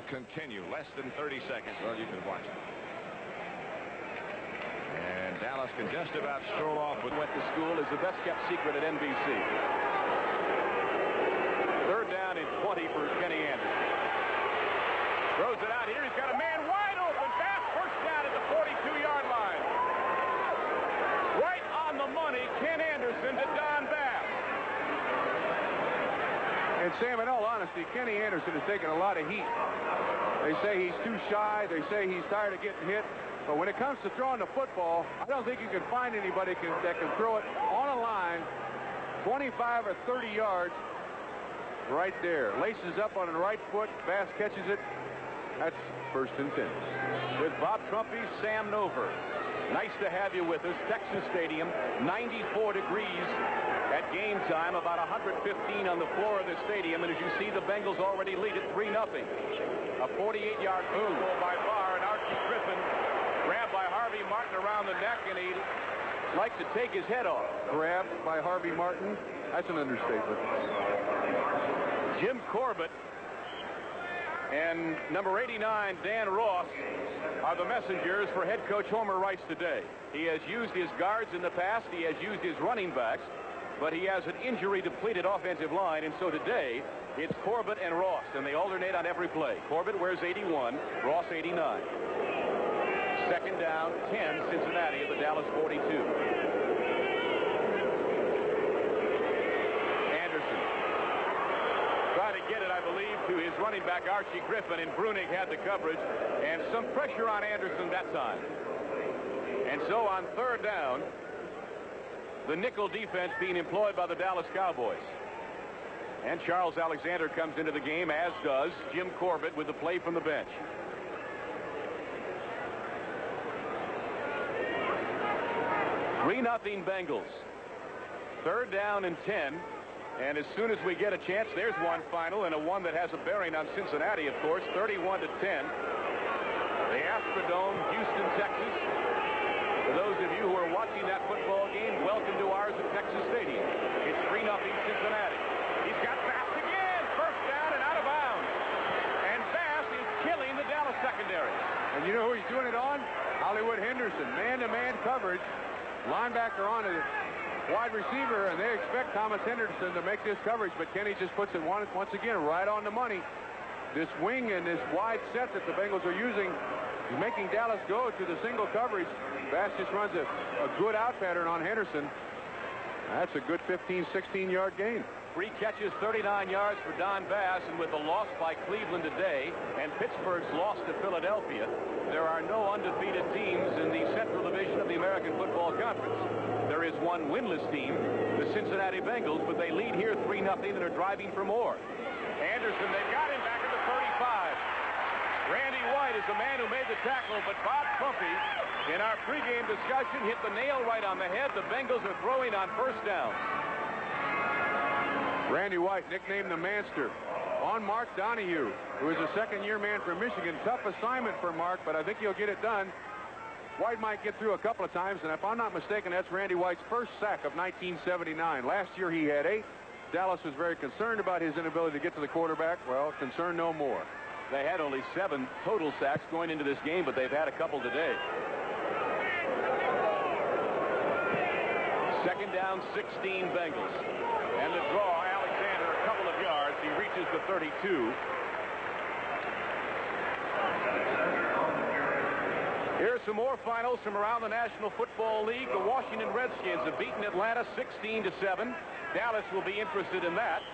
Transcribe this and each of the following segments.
continue. Less than 30 seconds. Well, you can watch it. And Dallas can just about stroll off with went to school is the best kept secret at NBC. Third down and 20 for Kenny Anderson. Throws it out here. He's got a man wide open. Bass first down at the 42-yard line. Right on the money, Ken Anderson to Don Bass. And Sam, in all honesty, Kenny Anderson has taken a lot of heat. They say he's too shy. They say he's tired of getting hit. But when it comes to throwing the football, I don't think you can find anybody that can throw it on a line 25 or 30 yards right there. Laces up on the right foot. Bass catches it. That's 1st and 10. With Bob Trumpy, Sam Nover. Nice to have you with us. Texas Stadium, 94 degrees at game time, about 115 on the floor of the stadium. And as you see, the Bengals already lead it 3-0. A 48-yard field goal by Barr, and Archie Griffin grabbed by Harvey Martin around the neck, and he'd like to take his head off. Grabbed by Harvey Martin? That's an understatement. Jim Corbett and number 89, Dan Ross, are the messengers for head coach Homer Rice today. He has used his guards in the past. He has used his running backs, but he has an injury-depleted offensive line, and so today it's Corbett and Ross, and they alternate on every play. Corbett wears 81, Ross 89. Second down, 10, Cincinnati at the Dallas 42. Anderson tried to get it, I believe, to his running back Archie Griffin, and Brunig had the coverage, and some pressure on Anderson that time. And so on third down, the nickel defense being employed by the Dallas Cowboys. And Charles Alexander comes into the game, as does Jim Corbett with the play from the bench. Three-0 Bengals. Third down and 10. And as soon as we get a chance, there's one final, and a one that has a bearing on Cincinnati, of course, 31-10. The Astrodome, Houston, Texas. For those of you who are watching that football game, welcome to ours at Texas Stadium. It's 3-0 Cincinnati. He's got Bass again. First down and out of bounds. And Bass is killing the Dallas secondary. And you know who he's doing it on? Hollywood Henderson. Man-to-man coverage. Linebacker on it. Wide receiver, and they expect Thomas Henderson to make this coverage, but Kenny just puts it once again right on the money. This wing and this wide set that the Bengals are using is making Dallas go to the single coverage. Bass just runs a good out pattern on Henderson. That's a good 15, 16-yard gain. 3 catches, 39 yards for Don Bass, and with the loss by Cleveland today and Pittsburgh's loss to Philadelphia, there are no undefeated teams in the Central Division of the American Football Conference. There is one winless team, the Cincinnati Bengals, but they lead here 3-0 and are driving for more. Anderson, they've got him back at the 35. Randy White is the man who made the tackle, but Bob Trumpy, in our pregame discussion, hit the nail right on the head. The Bengals are throwing on first down. Randy White, nicknamed the Manster, on Mark Donahue, who is a second-year man from Michigan. Tough assignment for Mark, but I think he'll get it done. White might get through a couple of times, and if I'm not mistaken, that's Randy White's first sack of 1979. Last year he had 8. Dallas was very concerned about his inability to get to the quarterback. Well, concerned no more. They had only 7 total sacks going into this game, but they've had a couple today. Second down, 16 Bengals. And the draw, Alexander, a couple of yards. He reaches the 32. Here's some more finals from around the National Football League. The Washington Redskins have beaten Atlanta 16-7. Dallas will be interested in that.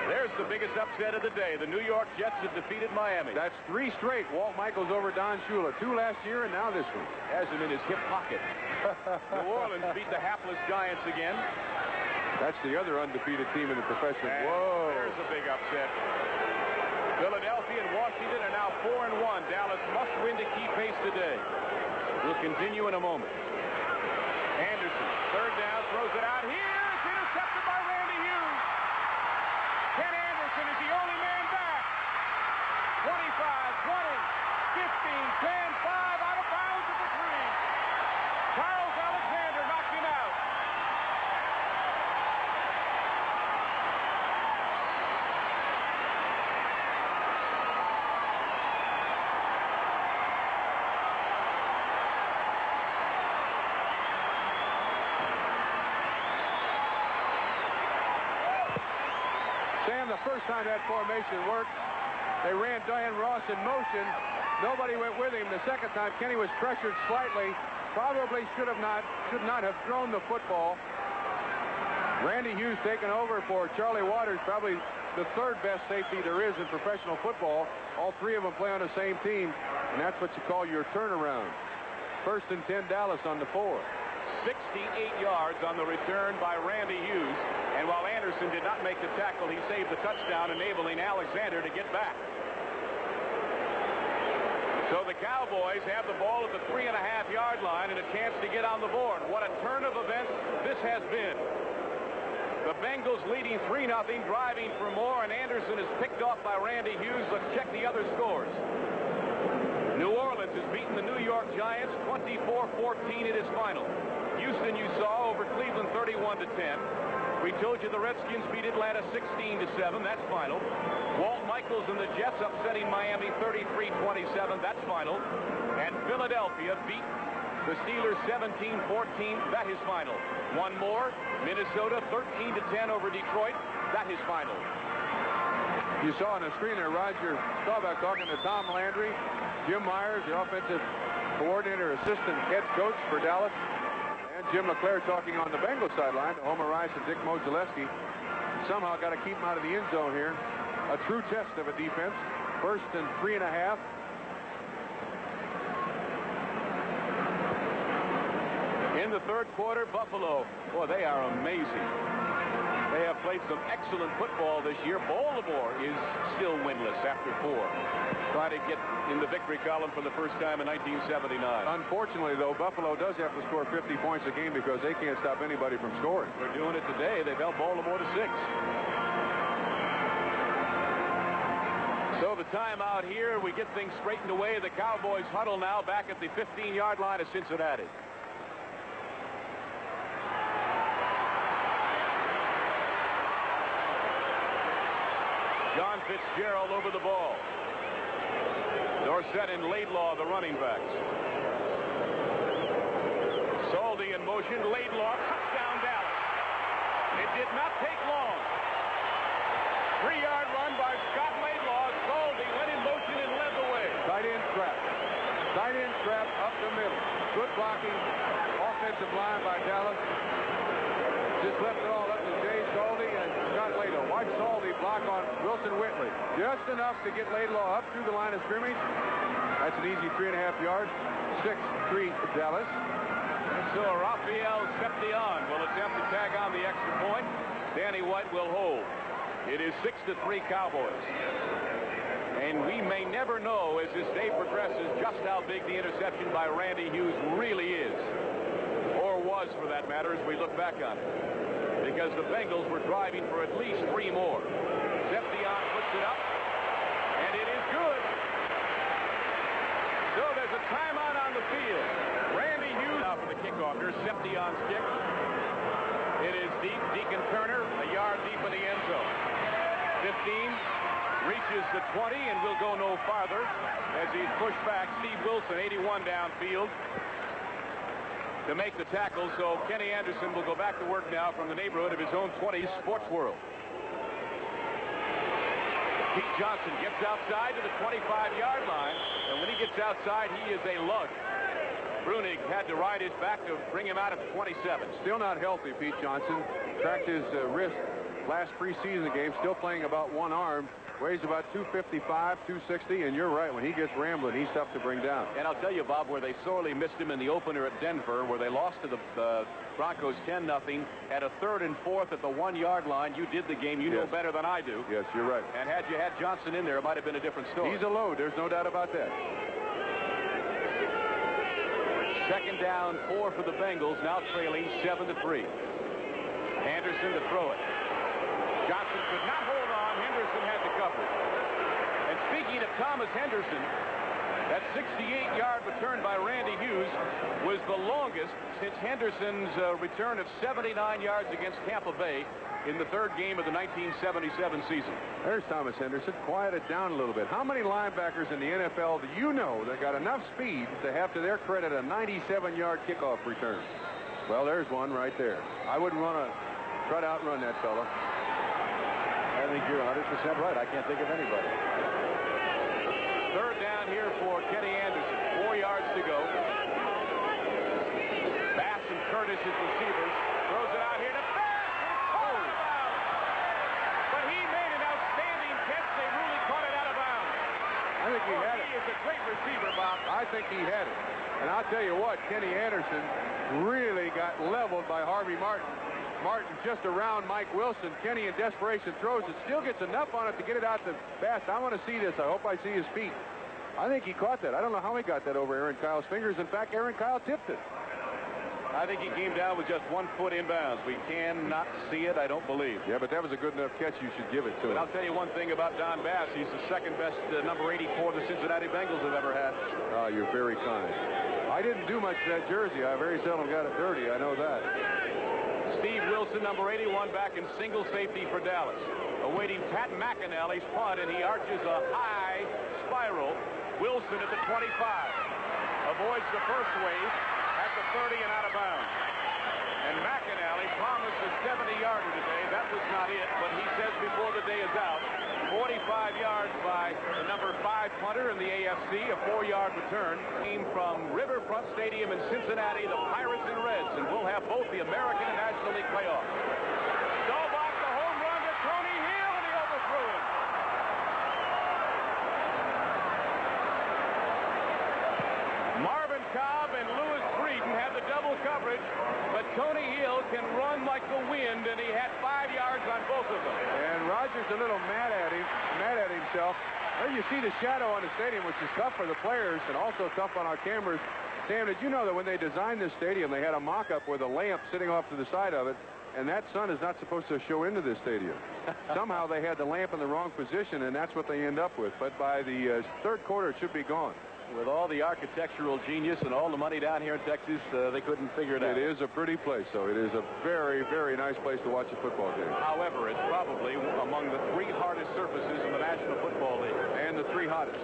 There's the biggest upset of the day. The New York Jets have defeated Miami. That's 3 straight. Walt Michaels over Don Shula. 2 last year, and now this one. Has him in his hip pocket. New Orleans beat the hapless Giants again. That's the other undefeated team in the profession. And whoa. There's a big upset. Philadelphia and Washington are now 4-1. Dallas must win to keep pace today. We'll continue in a moment. Anderson, third down, throws it out here. It's intercepted by Randy Hughes. Ken Anderson is the only man back. 25, 20, 15, 10, 5, out of bounds at the 3. Charles Alexander knocked him out. time that formation worked, they ran Dan Ross in motion. Nobody went with him. The second time, Kenny was pressured slightly. Probably should not have thrown the football. Randy Hughes taking over for Charlie Waters, probably the third best safety there is in professional football. All three of them play on the same team, and that's what you call your turnaround. 1st and 10, Dallas on the 4. 68 yards on the return by Randy Hughes. And while Anderson did not make the tackle, he saved the touchdown, enabling Alexander to get back. So the Cowboys have the ball at the 3.5-yard line and a chance to get on the board. What a turn of events this has been. The Bengals leading 3-0, driving for more, and Anderson is picked off by Randy Hughes. Let's check the other scores. New Orleans has beaten the New York Giants 24-14 in its final. Houston, you saw, over Cleveland 31-10. We told you the Redskins beat Atlanta 16-7. That's final. Walt Michaels and the Jets upsetting Miami 33-27. That's final. And Philadelphia beat the Steelers 17-14. That is final. One more. Minnesota 13-10 over Detroit. That is final. You saw on the screen there Roger Staubach talking to Tom Landry, Jim Myers, the offensive coordinator, assistant head coach for Dallas, and Jim LeClaire talking on the Bengals sideline to Homer Rice and Dick Modzelewski. Somehow got to keep them out of the end zone here. A true test of a defense. 1st and 3.5. In the third quarter, Buffalo, boy, they are amazing. They have played some excellent football this year. Baltimore is still winless after 4. Trying to get in the victory column for the first time in 1979. Unfortunately, though, Buffalo does have to score 50 points a game because they can't stop anybody from scoring. They're doing it today. They've held Baltimore to 6. So the timeout here, we get things straightened away. The Cowboys huddle now back at the 15-yard line of Cincinnati. John Fitzgerald over the ball. Dorsett and Laidlaw, the running backs. Soldi in motion. Laidlaw, touchdown Dallas. It did not take long. 3-yard run by Scott Laidlaw. Soldi went in motion and led the way. Tight end trap. Tight end trap up the middle. Good blocking. Offensive line by Dallas. Just left it all up to Jay Soldi and Scott Laidlaw. Watch Soldi block on Wilson Whitley. Just enough to get Laidlaw up through the line of scrimmage. That's an easy 3.5 yards. 6-3 Dallas. So Rafael Seption will attempt to tag on the extra point. Danny White will hold. It is 6-3 Cowboys. And we may never know as this day progresses just how big the interception by Randy Hughes really is. Or was, for that matter, as we look back on it. Because the Bengals were driving for at least 3 more. Seption puts it up, and it is good. So there's a timeout on the field. Randy Hughes out for the kickoff. Here's Seption's kick. It is deep. Deacon Turner a yard deep in the end zone. 15 reaches the 20 and will go no farther as he's pushed back. Steve Wilson, 81 downfield, to make the tackle. So Kenny Anderson will go back to work now from the neighborhood of his own 20s Sports World. Pete Johnson gets outside to the 25-yard line, and when he gets outside, he is a lug. Brunig had to ride his back to bring him out at the 27. Still not healthy, Pete Johnson. Cracked his wrist last preseason game, still playing about one arm. Weighs about 255, 260, and you're right. When he gets rambling, he's tough to bring down. And I'll tell you, Bob, where they sorely missed him in the opener at Denver, where they lost to the Broncos 10-0 at a 3rd and 4th at the 1-yard line. You did the game. You know better than I do. Yes, you're right. And had you had Johnson in there, it might have been a different story. He's a load. There's no doubt about that. 2nd down, 4 for the Bengals, now trailing 7-3. Anderson to throw it. Johnson could not hold on. Henderson had the coverage. And speaking of Thomas Henderson, that 68-yard return by Randy Hughes was the longest since Henderson's return of 79 yards against Tampa Bay in the 3rd game of the 1977 season. There's Thomas Henderson. Quiet it down a little bit. How many linebackers in the NFL do you know that got enough speed to have to their credit a 97-yard kickoff return? Well, there's one right there. I wouldn't want to try to outrun that fella. I think you're 100% right. I can't think of anybody. Third down here for Kenny Anderson. 4 yards to go. Bass and Curtis as receivers. Throws it out here to Bass. It's caught out of bounds. But he made an outstanding catch. They really caught it out of bounds. I think he had it. He is a great receiver, Bob. I think he had it. And I'll tell you what, Kenny Anderson really got leveled by Harvey Martin. Martin just around Mike Wilson. Kenny in desperation throws it. Still gets enough on it to get it out to Bass. I want to see this. I hope I see his feet. I think he caught that. I don't know how he got that over Aaron Kyle's fingers. In fact, Aaron Kyle tipped it. I think he came down with just 1 foot inbounds. We cannot see it, I don't believe. Yeah, but that was a good enough catch. You should give it to him. But I'll tell you one thing about Don Bass. He's the second best number 84 the Cincinnati Bengals have ever had. Oh, you're very kind. I didn't do much to that jersey. I very seldom got it dirty. I know that. Steve Wilson, number 81, back in single safety for Dallas. Awaiting Pat McAnally's punt, and he arches a high spiral. Wilson at the 25. Avoids the first wave at the 30 and out of bounds. And McAnally promised a 70-yarder today. That was not it, but he says before the day is out, 45 yards by the number 5 punter in the AFC, a 4-yard return. Came from Riverfront Stadium in Cincinnati, the Pirates and Reds, and we'll have both the American and National League playoffs. Staubach, the home run to Tony Hill, and he overthrew him. Marvin Cobb and Louis Frieden had the double coverage, but Tony Hill can run like the wind, and he had 5 yards on both of them. And Rogers a little mad at himself. Well, you see the shadow on the stadium, which is tough for the players and also tough on our cameras. Sam, did you know that when they designed this stadium, they had a mock-up with a lamp sitting off to the side of it, and that sun is not supposed to show into this stadium. Somehow they had the lamp in the wrong position, and that's what they end up with. But by the third quarter, it should be gone. With all the architectural genius and all the money down here in Texas, they couldn't figure it out. It is a pretty place, though. It is a very, very nice place to watch a football game. However, it's probably among the 3 hardest surfaces in the National Football League. And the 3 hottest.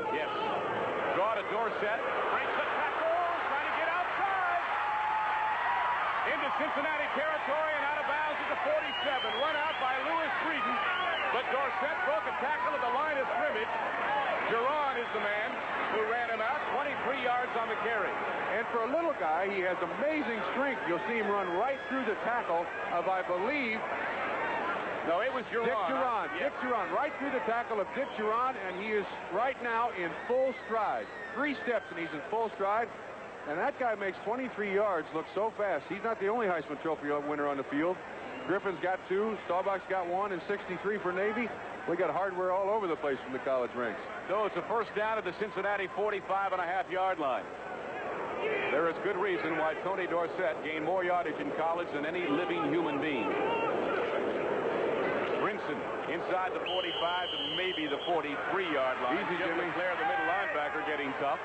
Yes. Draw to Dorsett. Breaks the tackle. Trying to get outside. Into Cincinnati territory and out of bounds at the 47. Run out by Louis Frieden. But Dorsett broke a tackle at the line of scrimmage. Giron is the man who ran him out. 23 yards on the carry. And for a little guy, he has amazing strength. You'll see him run right through the tackle of, I believe, no, it was Giron. Dick Giron. Yes. Dick Giron, right through the tackle of Dick Giron, and he is right now in full stride. 3 steps, and he's in full stride. And that guy makes 23 yards look so fast. He's not the only Heisman Trophy winner on the field. Griffin's got 2, Staubach's got 1, and 63 for Navy. We got hardware all over the place from the college ranks. So it's a first down at the Cincinnati 45.5-yard line. There is good reason why Tony Dorsett gained more yardage in college than any living human being. Brinson inside the 45 to maybe the 43-yard line. Easy, Jim Jimmy. Leclerc, the middle linebacker, getting tough.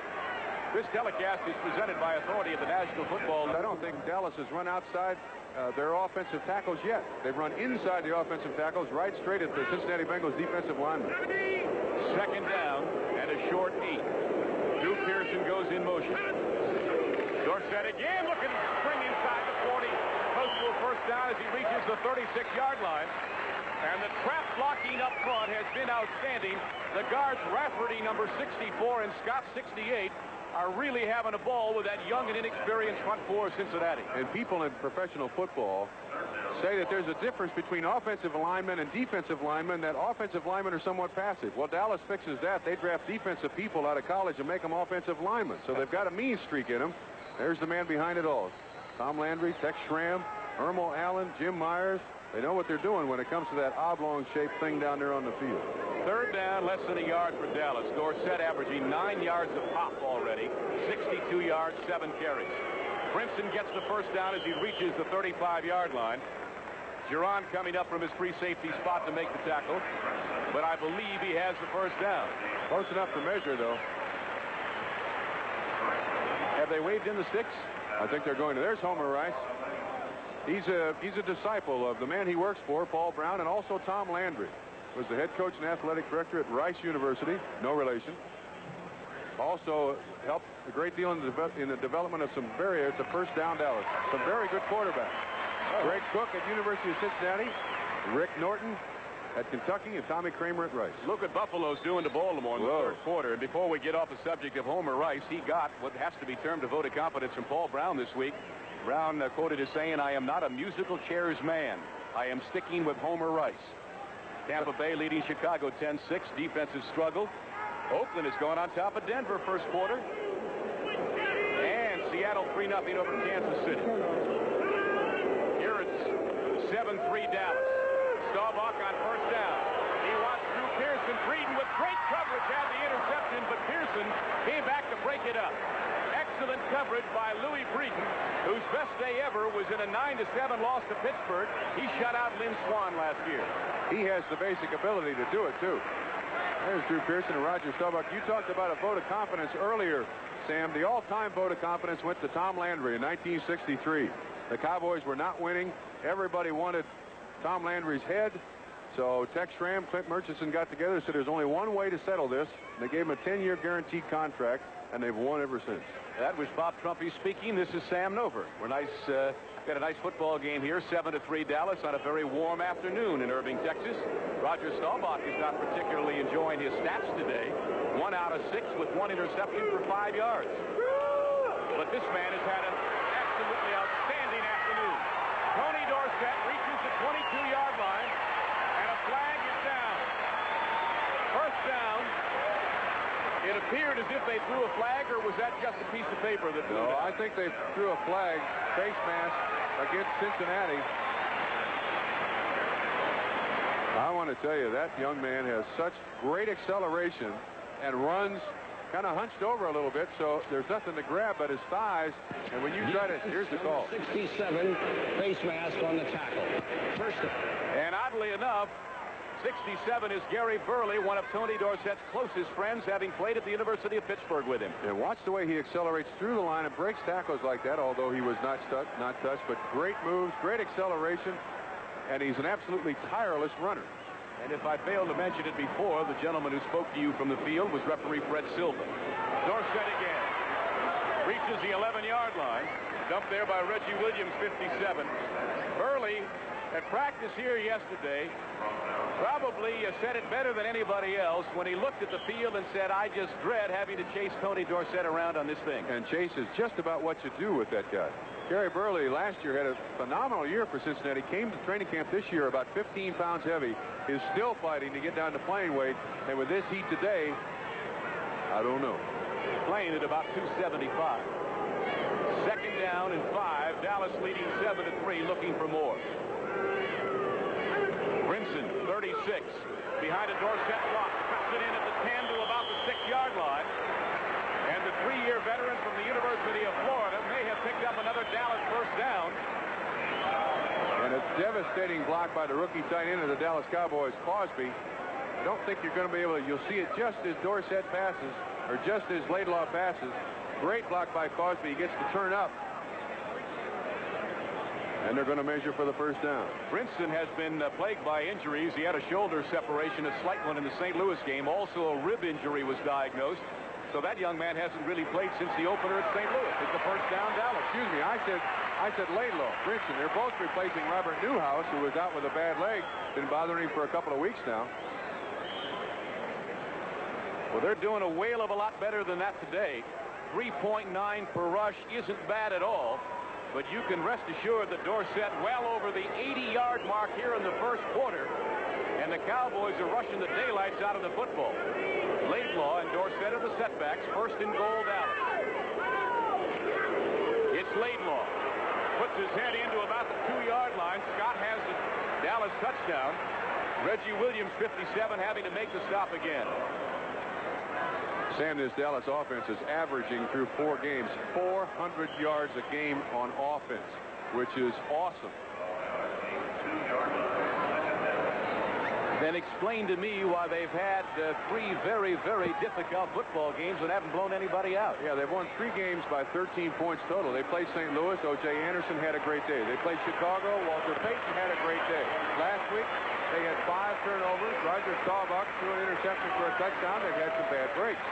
This telecast is presented by authority of the National Football League. I don't think Dallas has run outside their offensive tackles yet. They've run inside the offensive tackles right straight at the Cincinnati Bengals defensive lineman. Second down and a short 8. Drew Pearson goes in motion. Dorsett again looking to spring inside the 40. Close to a first down as he reaches the 36-yard line. And the trap blocking up front has been outstanding. The guards, Rafferty, number 64, and Scott, 68, are really having a ball with that young and inexperienced front 4 of Cincinnati. And people in professional football say that there's a difference between offensive linemen and defensive linemen, that offensive linemen are somewhat passive. Well, Dallas fixes that. They draft defensive people out of college and make them offensive linemen. So they've got a mean streak in them. There's the man behind it all. Tom Landry, Tex Schramm, Ermal Allen, Jim Myers. They know what they're doing when it comes to that oblong-shaped thing down there on the field. Third down, less than a yard for Dallas. Dorsett averaging 9 yards a pop already. 62 yards, 7 carries. Brinson gets the first down as he reaches the 35-yard line. Giron coming up from his free safety spot to make the tackle. But I believe he has the first down. Close enough to measure, though. Have they waved in the sticks? I think they're going to. There's Homer Rice. He's a disciple of the man he works for, Paul Brown, and also Tom Landry. Was the head coach and athletic director at Rice University. No relation. Also helped a great deal in the development of it's a first down Dallas. Some very good quarterbacks. Greg Cook at University of Cincinnati. Rick Norton at Kentucky and Tommy Kramer at Rice. Look what Buffalo's doing to Baltimore in the third quarter. And before we get off the subject of Homer Rice, he got what has to be termed a vote of confidence from Paul Brown this week. Brown quoted as saying, "I am not a musical chairs man. I am sticking with Homer Rice." Tampa Bay leading Chicago 10-6. Defensive struggle. Oakland has gone on top of Denver first quarter. And Seattle 3-0 over Kansas City. Here it's 7-3 Dallas. Staubach on first down. He watched Drew Pearson. Frieden with great coverage had the interception, but Pearson came back to break it up. Excellent coverage by Louis Frieden, whose best day ever was in a 9-7 loss to Pittsburgh. He shut out Lynn Swann last year. He has the basic ability to do it, too. There's Drew Pearson and Roger Staubach. You talked about a vote of confidence earlier, Sam. The all-time vote of confidence went to Tom Landry in 1963. The Cowboys were not winning. Everybody wanted Tom Landry's head. So Tex Schramm, Clint Murchison got together and said there's only one way to settle this. And they gave him a 10-year guaranteed contract, and they've won ever since. That was Bob Trumpy speaking. This is Sam Nover. We're got a nice football game here, 7-3 Dallas on a very warm afternoon in Irving, Texas. Roger Staubach is not particularly enjoying his stats today. 1 out of 6 with 1 interception for 5 yards. But this man has had an absolutely outstanding afternoon. Tony Dorsett reaches the 22-yard line, and a flag is down. First down. It appeared as if they threw a flag, or was that just a piece of paper that blew down? I think they threw a flag, face mask, against Cincinnati. I want to tell you, that young man has such great acceleration and runs kind of hunched over a little bit, so there's nothing to grab but his thighs. And when you try to, here's the call. 67, face mask on the tackle. First. And oddly enough, 67 is Gary Burley, one of Tony Dorsett's closest friends, having played at the University of Pittsburgh with him. And watch the way he accelerates through the line and breaks tackles like that, although he was not touched, but great moves, great acceleration, and he's an absolutely tireless runner. And if I failed to mention it before, the gentleman who spoke to you from the field was referee Fred Silva. Dorsett again. Reaches the 11-yard line. Dumped there by Reggie Williams, 57. Burley, at practice here yesterday, probably said it better than anybody else when he looked at the field and said, "I just dread having to chase Tony Dorsett around on this thing." And chase is just about what you do with that guy. Gary Burley last year had a phenomenal year for Cincinnati. Came to training camp this year about 15 pounds heavy. Is still fighting to get down to playing weight. And with this heat today, I don't know. Playing at about 275. Second down and 5. Dallas leading 7-3, looking for more. Brinson, 36. Behind a Dorsett block. Cuts it in at the 10 to about the 6-yard line. And the 3-year veteran from the University of Florida may have picked up another Dallas first down. And a devastating block by the rookie tight end of the Dallas Cowboys, Cosby. I don't think you're going to be able to. You'll see it just as Dorsett passes, or just as Laidlaw passes. Great block by Cosby. He gets to turn up. And they're going to measure for the first down. Brinson has been plagued by injuries. He had a shoulder separation, a slight one in the St. Louis game. Also, a rib injury was diagnosed. So that young man hasn't really played since the opener at St. Louis. It's the first down, Dallas. Excuse me, I said Laidlaw, Brinson. They're both replacing Robert Newhouse, who was out with a bad leg. Been bothering him for a couple of weeks now. Well, they're doing a whale of a lot better than that today. 3.9 per rush isn't bad at all. But you can rest assured that Dorsett well over the 80-yard mark here in the first quarter. And the Cowboys are rushing the daylights out of the football. Laidlaw and Dorsett are the setbacks. First and goal, Dallas. It's Laidlaw. Puts his head into about the 2-yard line. Scott has the Dallas touchdown. Reggie Williams, 57, having to make the stop again. Sam, this Dallas offense is averaging through 4 games 400 yards a game on offense, which is awesome. Then explain to me why they've had 3 very, very difficult football games and haven't blown anybody out. Yeah, they've won 3 games by 13 points total. They played St. Louis. O.J. Anderson had a great day. They played Chicago. Walter Payton had a great day. Last week, they had 5 turnovers. Roger Staubach threw an interception for a touchdown. They've had some bad breaks.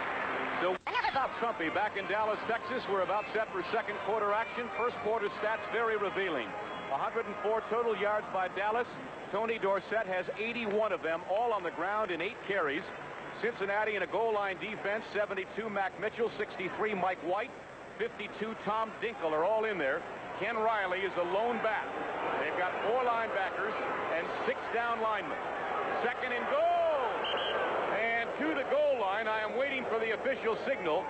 So, Bob Trumpy back in Dallas, Texas. We're about set for second quarter action. First quarter stats very revealing. 104 total yards by Dallas. Tony Dorsett has 81 of them, all on the ground in 8 carries. Cincinnati in a goal line defense, 72 Mac Mitchell, 63 Mike White, 52 Tom Dinkle are all in there. Ken Riley is a lone back. They've got 4 linebackers and 6 down linemen. Second and goal. And to the goal line, I am waiting for the official signal.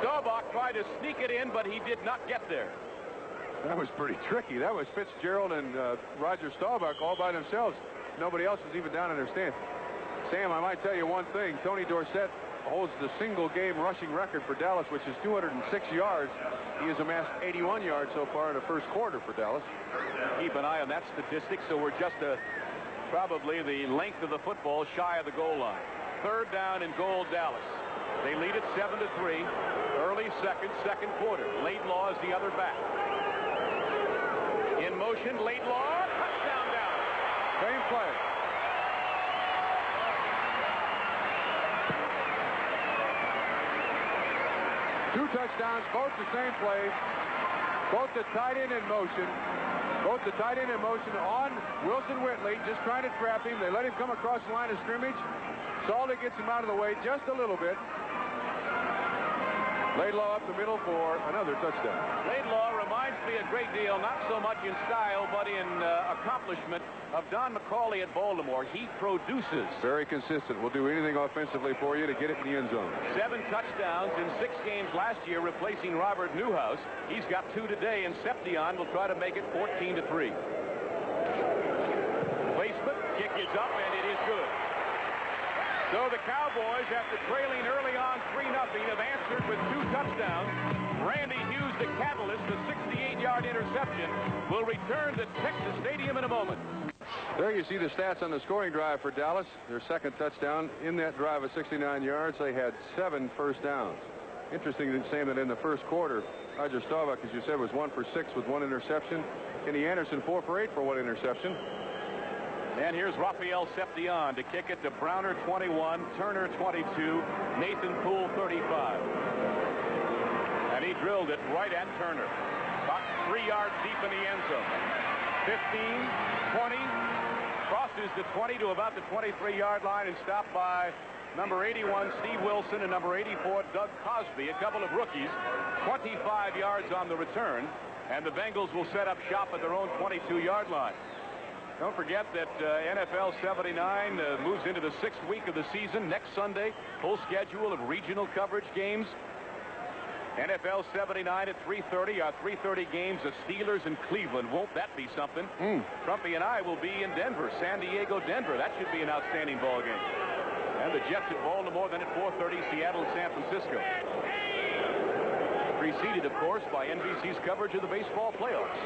Staubach tried to sneak it in, but he did not get there. That was pretty tricky. That was Fitzgerald and Roger Staubach all by themselves. Nobody else was even down in their stance. Sam, I might tell you one thing. Tony Dorsett holds the single-game rushing record for Dallas, which is 206 yards. He has amassed 81 yards so far in the first quarter for Dallas. Keep an eye on that statistic, so we're just probably the length of the football shy of the goal line. Third down and goal, Dallas. They lead it 7-3. Early second quarter. Laidlaw is the other back. In motion, Laidlaw, touchdown Dallas. Same play. Two touchdowns, both the same play. Both the tight end in motion. Both the tight end in motion on Wilson Whitley, just trying to trap him. They let him come across the line of scrimmage. Salter gets him out of the way just a little bit. Laidlaw up the middle for another touchdown. Laidlaw reminds me a great deal, not so much in style, but in accomplishment, of Don McCauley at Baltimore. He produces. Very consistent. Will do anything offensively for you to get it in the end zone. 7 touchdowns in 6 games last year, replacing Robert Newhouse. He's got 2 today, and Seption will try to make it 14-3. Placement, kick is up, and it is good. So the Cowboys, after trailing early on 3-0, have answered with 2 touchdowns. Randy Hughes, the catalyst, the 68-yard interception, will return to Texas Stadium in a moment. There you see the stats on the scoring drive for Dallas. Their second touchdown in that drive of 69 yards. They had 7 first downs. Interesting to say that in the first quarter, Roger Staubach, as you said, was 1 for 6 with 1 interception. Kenny Anderson 4 for 8 for 1 interception. And here's Raphael Seption to kick it to Browner, 21, Turner, 22, Nathan Poole, 35. And he drilled it right at Turner. About 3 yards deep in the end zone. 15, 20, crosses the 20 to about the 23-yard line and stopped by number 81, Steve Wilson, and number 84, Doug Cosby, a couple of rookies. 25 yards on the return, and the Bengals will set up shop at their own 22-yard line. Don't forget that NFL 79 moves into the 6th week of the season next Sunday. Full schedule of regional coverage games. NFL 79 at 3:30. Our 3:30 games of Steelers and Cleveland. Won't that be something? Trumpy and I will be in Denver, San Diego, Denver. That should be an outstanding ball game. And the Jets at Baltimore, then at 4:30, Seattle and San Francisco. Preceded, of course, by NBC's coverage of the baseball playoffs.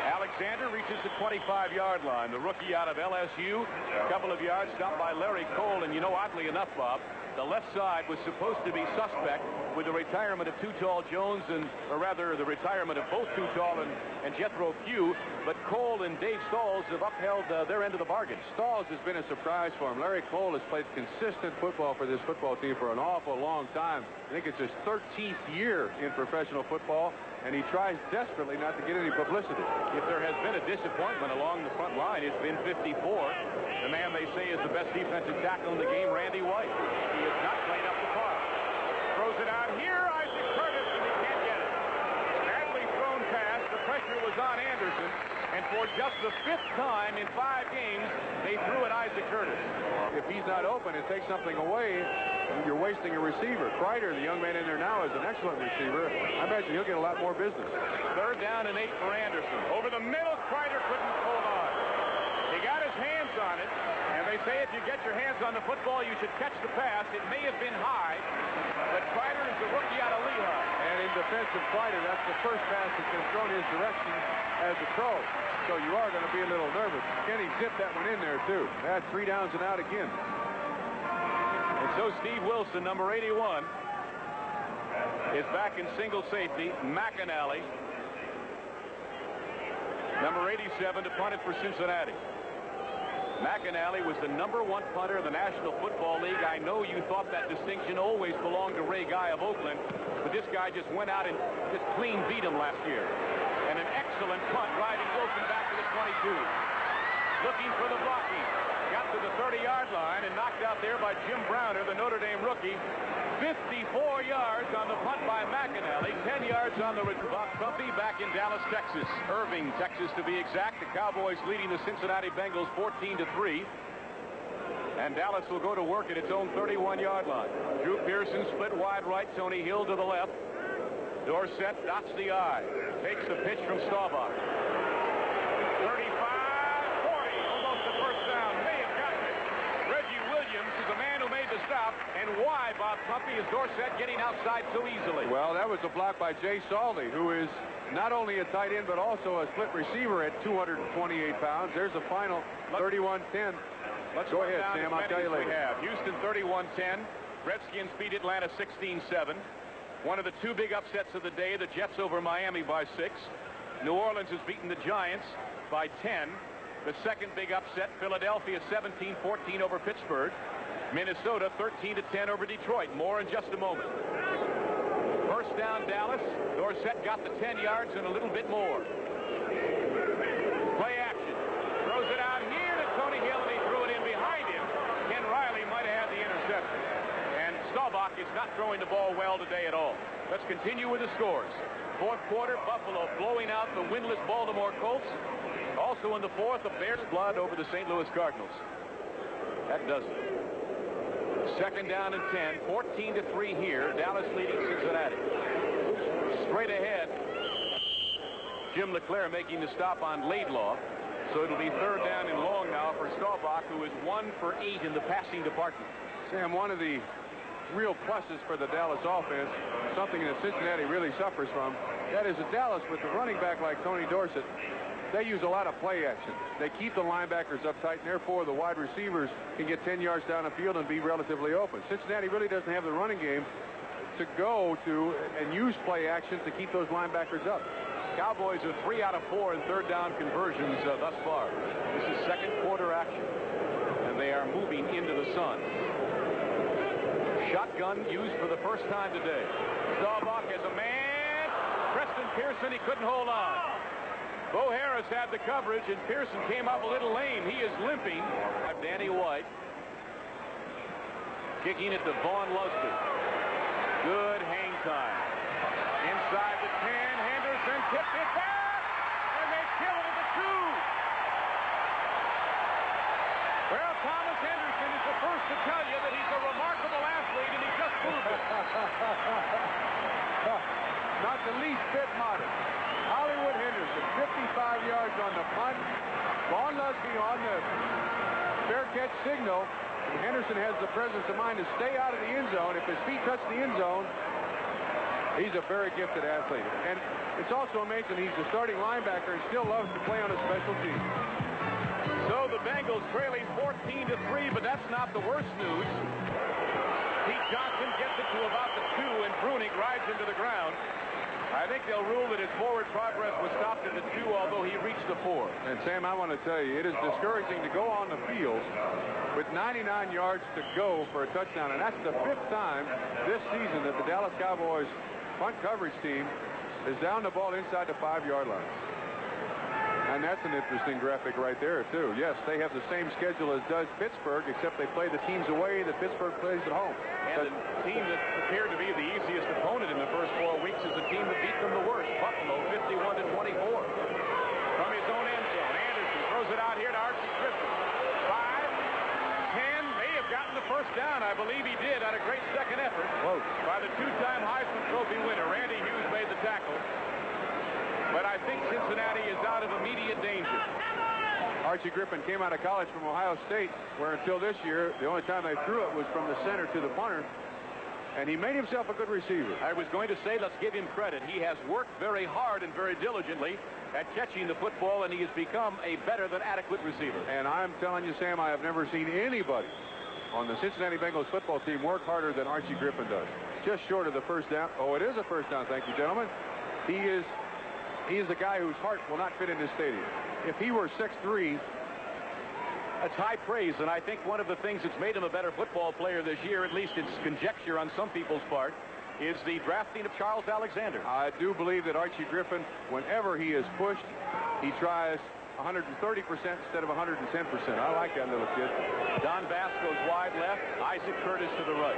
Alexander reaches the 25-yard line. The rookie out of LSU. A couple of yards stopped by Larry Cole. And you know, oddly enough, Bob, the left side was supposed to be suspect with the retirement of Too Tall Jones, or rather the retirement of both Too Tall and Jethro Pugh. But Cole and Dave Stalls have upheld their end of the bargain. Stalls has been a surprise for him. Larry Cole has played consistent football for this football team for an awful long time. I think it's his 13th year in professional football, and he tries desperately not to get any publicity. If there has been a disappointment along the front line, it's been 54. The man they say is the best defensive tackle in the game, Randy White. He has not played up to par. Throws it out here, Isaac Curtis, and he can't get it. Badly thrown pass. The pressure was on Anderson, and for just the 5th time in 5 games, they threw at Isaac Curtis. If he's not open and takes something away, you're wasting a receiver. Kreider, the young man in there now, is an excellent receiver. I imagine he'll get a lot more business. 3rd down and 8 for Anderson. Over the middle, Kreider couldn't hold on. He got his hands on it, and they say if you get your hands on the football, you should catch the pass. It may have been high, but Kreider is the rookie out of Lehigh. And in defense of Kreider, that's the first pass that's been thrown his direction as a throw. So you are going to be a little nervous. Kenny zipped that one in there, too. That's 3 downs and out again. And so Steve Wilson, number 81, is back in single safety. McAnally, number 87, to punt it for Cincinnati. McAnally was the number 1 punter in the National Football League. I know you thought that distinction always belonged to Ray Guy of Oakland, but this guy just went out and just clean beat him last year. And an excellent punt, driving Wilson back to the 22. Looking for the blocking. Got to the 30-yard line and knocked out there by Jim Browner, the Notre Dame rookie. 54 yards on the punt by McAnally. 10 yards on the return. Bob Trumpy back in Dallas, Texas. Irving, Texas to be exact. The Cowboys leading the Cincinnati Bengals 14-3. And Dallas will go to work at its own 31-yard line. Drew Pearson split wide right. Tony Hill to the left. Dorsett dots the I. Takes the pitch from Staubach. 35-40. Almost the first down. May have gotten it. Reggie Williams is the man who made the stop. And why, Bob Trumpy, is Dorsett getting outside so easily? Well, that was a block by Jay Saldy, who is not only a tight end, but also a split receiver at 228 pounds. There's a final 31-10. Let's go ahead, Sam. I'll tell you later. We have Houston 31-10. Redskins beat Atlanta 16-7. One of the two big upsets of the day, the Jets over Miami by 6. New Orleans has beaten the Giants by 10. The second big upset, Philadelphia 17-14 over Pittsburgh. Minnesota 13-10 over Detroit. More in just a moment. First down, Dallas. Dorsett got the 10 yards and a little bit more. Play action. Throws it out here to Tony Hill, and he threw it in behind him. Ken Riley might have had the interception. And Staubach is not throwing the ball well today at all. Let's continue with the scores. Fourth quarter, Buffalo blowing out the winless Baltimore Colts. Also in the fourth, the Bears blood over the St. Louis Cardinals. That does it. Second down and 10, 14-3 here. Dallas leading Cincinnati. Straight ahead, Jim LeClaire making the stop on Laidlaw. So it'll be third down and long now for Staubach, who is 1 for 8 in the passing department. Sam, one of the real pluses for the Dallas offense, something that Cincinnati really suffers from, that is that Dallas, with the running back like Tony Dorsett, they use a lot of play action. They keep the linebackers uptight, and therefore the wide receivers can get 10 yards down the field and be relatively open. Cincinnati really doesn't have the running game to go to and use play action to keep those linebackers up. Cowboys are 3 out of 4 in third down conversions thus far. This is second quarter action, and they are moving into the sun. Shotgun used for the first time today. Staubach has a man. Preston Pearson, he couldn't hold on. Bo Harris had the coverage, and Pearson came up a little lame. He is limping. Danny White kicking it to Vaughn Lusby. Good hang time. Inside the 10, Henderson tipped it back, and they kill it at the 2. Well, Thomas Henderson is the first to tell you that he's a remarkable athlete, and he just proved it. Not the least bit modest. Hollywood Henderson, 55 yards on the punt. Vaughn Lusby on the fair catch signal. And Henderson has the presence of mind to stay out of the end zone. If his feet touch the end zone, he's a very gifted athlete. And it's also amazing he's the starting linebacker and still loves to play on a special team. So the Bengals trailing 14-3, but that's not the worst news. Pete Johnson gets it to about the 2, and Brunig rides him to the ground. I think they'll rule that his forward progress was stopped at the 2, although he reached the 4. And, Sam, I want to tell you, it is discouraging to go on the field with 99 yards to go for a touchdown. And that's the 5th time this season that the Dallas Cowboys punt coverage team is down the ball inside the 5-yard line. And that's an interesting graphic right there, too. Yes, they have the same schedule as does Pittsburgh, except they play the teams away that Pittsburgh plays at home. And the team that appeared to be the easiest opponent in the first 4 weeks is the team that beat them the worst, Buffalo, 51-24. From his own end zone, Anderson throws it out here to Archie Griffin. 5, 10, may have gotten the first down. I believe he did, at a great second effort. Close. By the 2-time Heisman Trophy winner, Randy Hughes made the tackle. But I think Cincinnati is out of immediate danger. Archie Griffin came out of college from Ohio State, where until this year, the only time they threw it was from the center to the punter. And he made himself a good receiver. I was going to say, let's give him credit. He has worked very hard and very diligently at catching the football, and he has become a better than adequate receiver. And I'm telling you, Sam, I have never seen anybody on the Cincinnati Bengals football team work harder than Archie Griffin does. Just short of the first down. Oh, it is a first down. Thank you, gentlemen. He is a guy whose heart will not fit in this stadium. If he were 6'3", that's high praise, and I think one of the things that's made him a better football player this year, at least it's conjecture on some people's part, is the drafting of Charles Alexander. I do believe that Archie Griffin, whenever he is pushed, he tries 130% instead of 110%. I like that little kid. Don Bass goes wide left. Isaac Curtis to the right.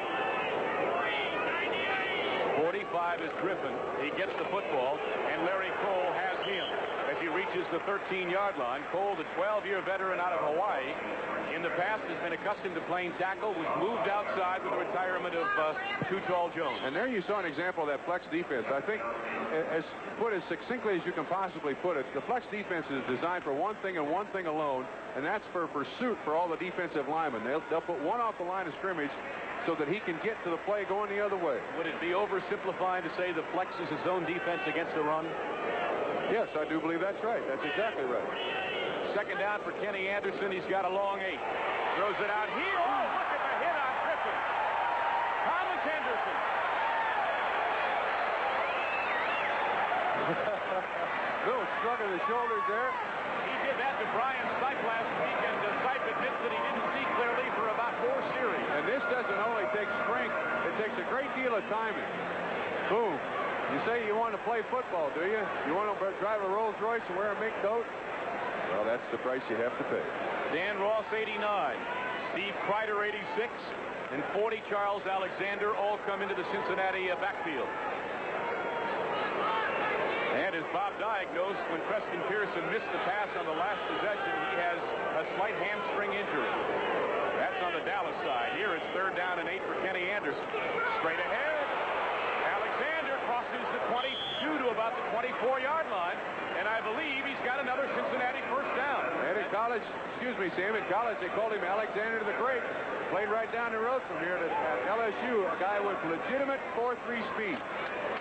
45 is Griffin. He gets the football, and Larry Cole has him as he reaches the 13-yard line. Cole, the 12-year veteran out of Hawaii, in the past has been accustomed to playing tackle, was moved outside with the retirement of Too Tall Jones. And there you saw an example of that flex defense. I think, as put as succinctly as you can possibly put it, the flex defense is designed for one thing and one thing alone, and that's for pursuit for all the defensive linemen. They'll put one off the line of scrimmage so that he can get to the play going the other way. Would it be oversimplifying to say the flex is his own defense against the run? Yes, I do believe that's right. That's exactly right. Second down for Kenny Anderson. He's got a long 8. Throws it out here. Oh, look at the hit on Griffin. Thomas Henderson. Little shrug of the shoulders there. He did that to Brian Sipe last week, and Sipe admits that he didn't see clearly for about 4 series. And this doesn't only take strength, it takes a great deal of timing. Boom. You say you want to play football, do you? You want to drive a Rolls Royce and wear a mink coat? Well, that's the price you have to pay. Dan Ross, 89. Steve Kreider, 86. And 40, Charles Alexander, all come into the Cincinnati backfield. And as Bob diagnosed, when Preston Pearson missed the pass on the last possession, he has a slight hamstring injury. That's on the Dallas side. Here it's 3rd down and 8 for Kenny Anderson. Straight ahead. Alexander crosses the 22 to about the 24-yard line. And I believe he's got another Cincinnati first down. And in college, excuse me, Sam, in college they called him Alexander the Great. Played right down the road from here at LSU, a guy with legitimate 4.3 speed.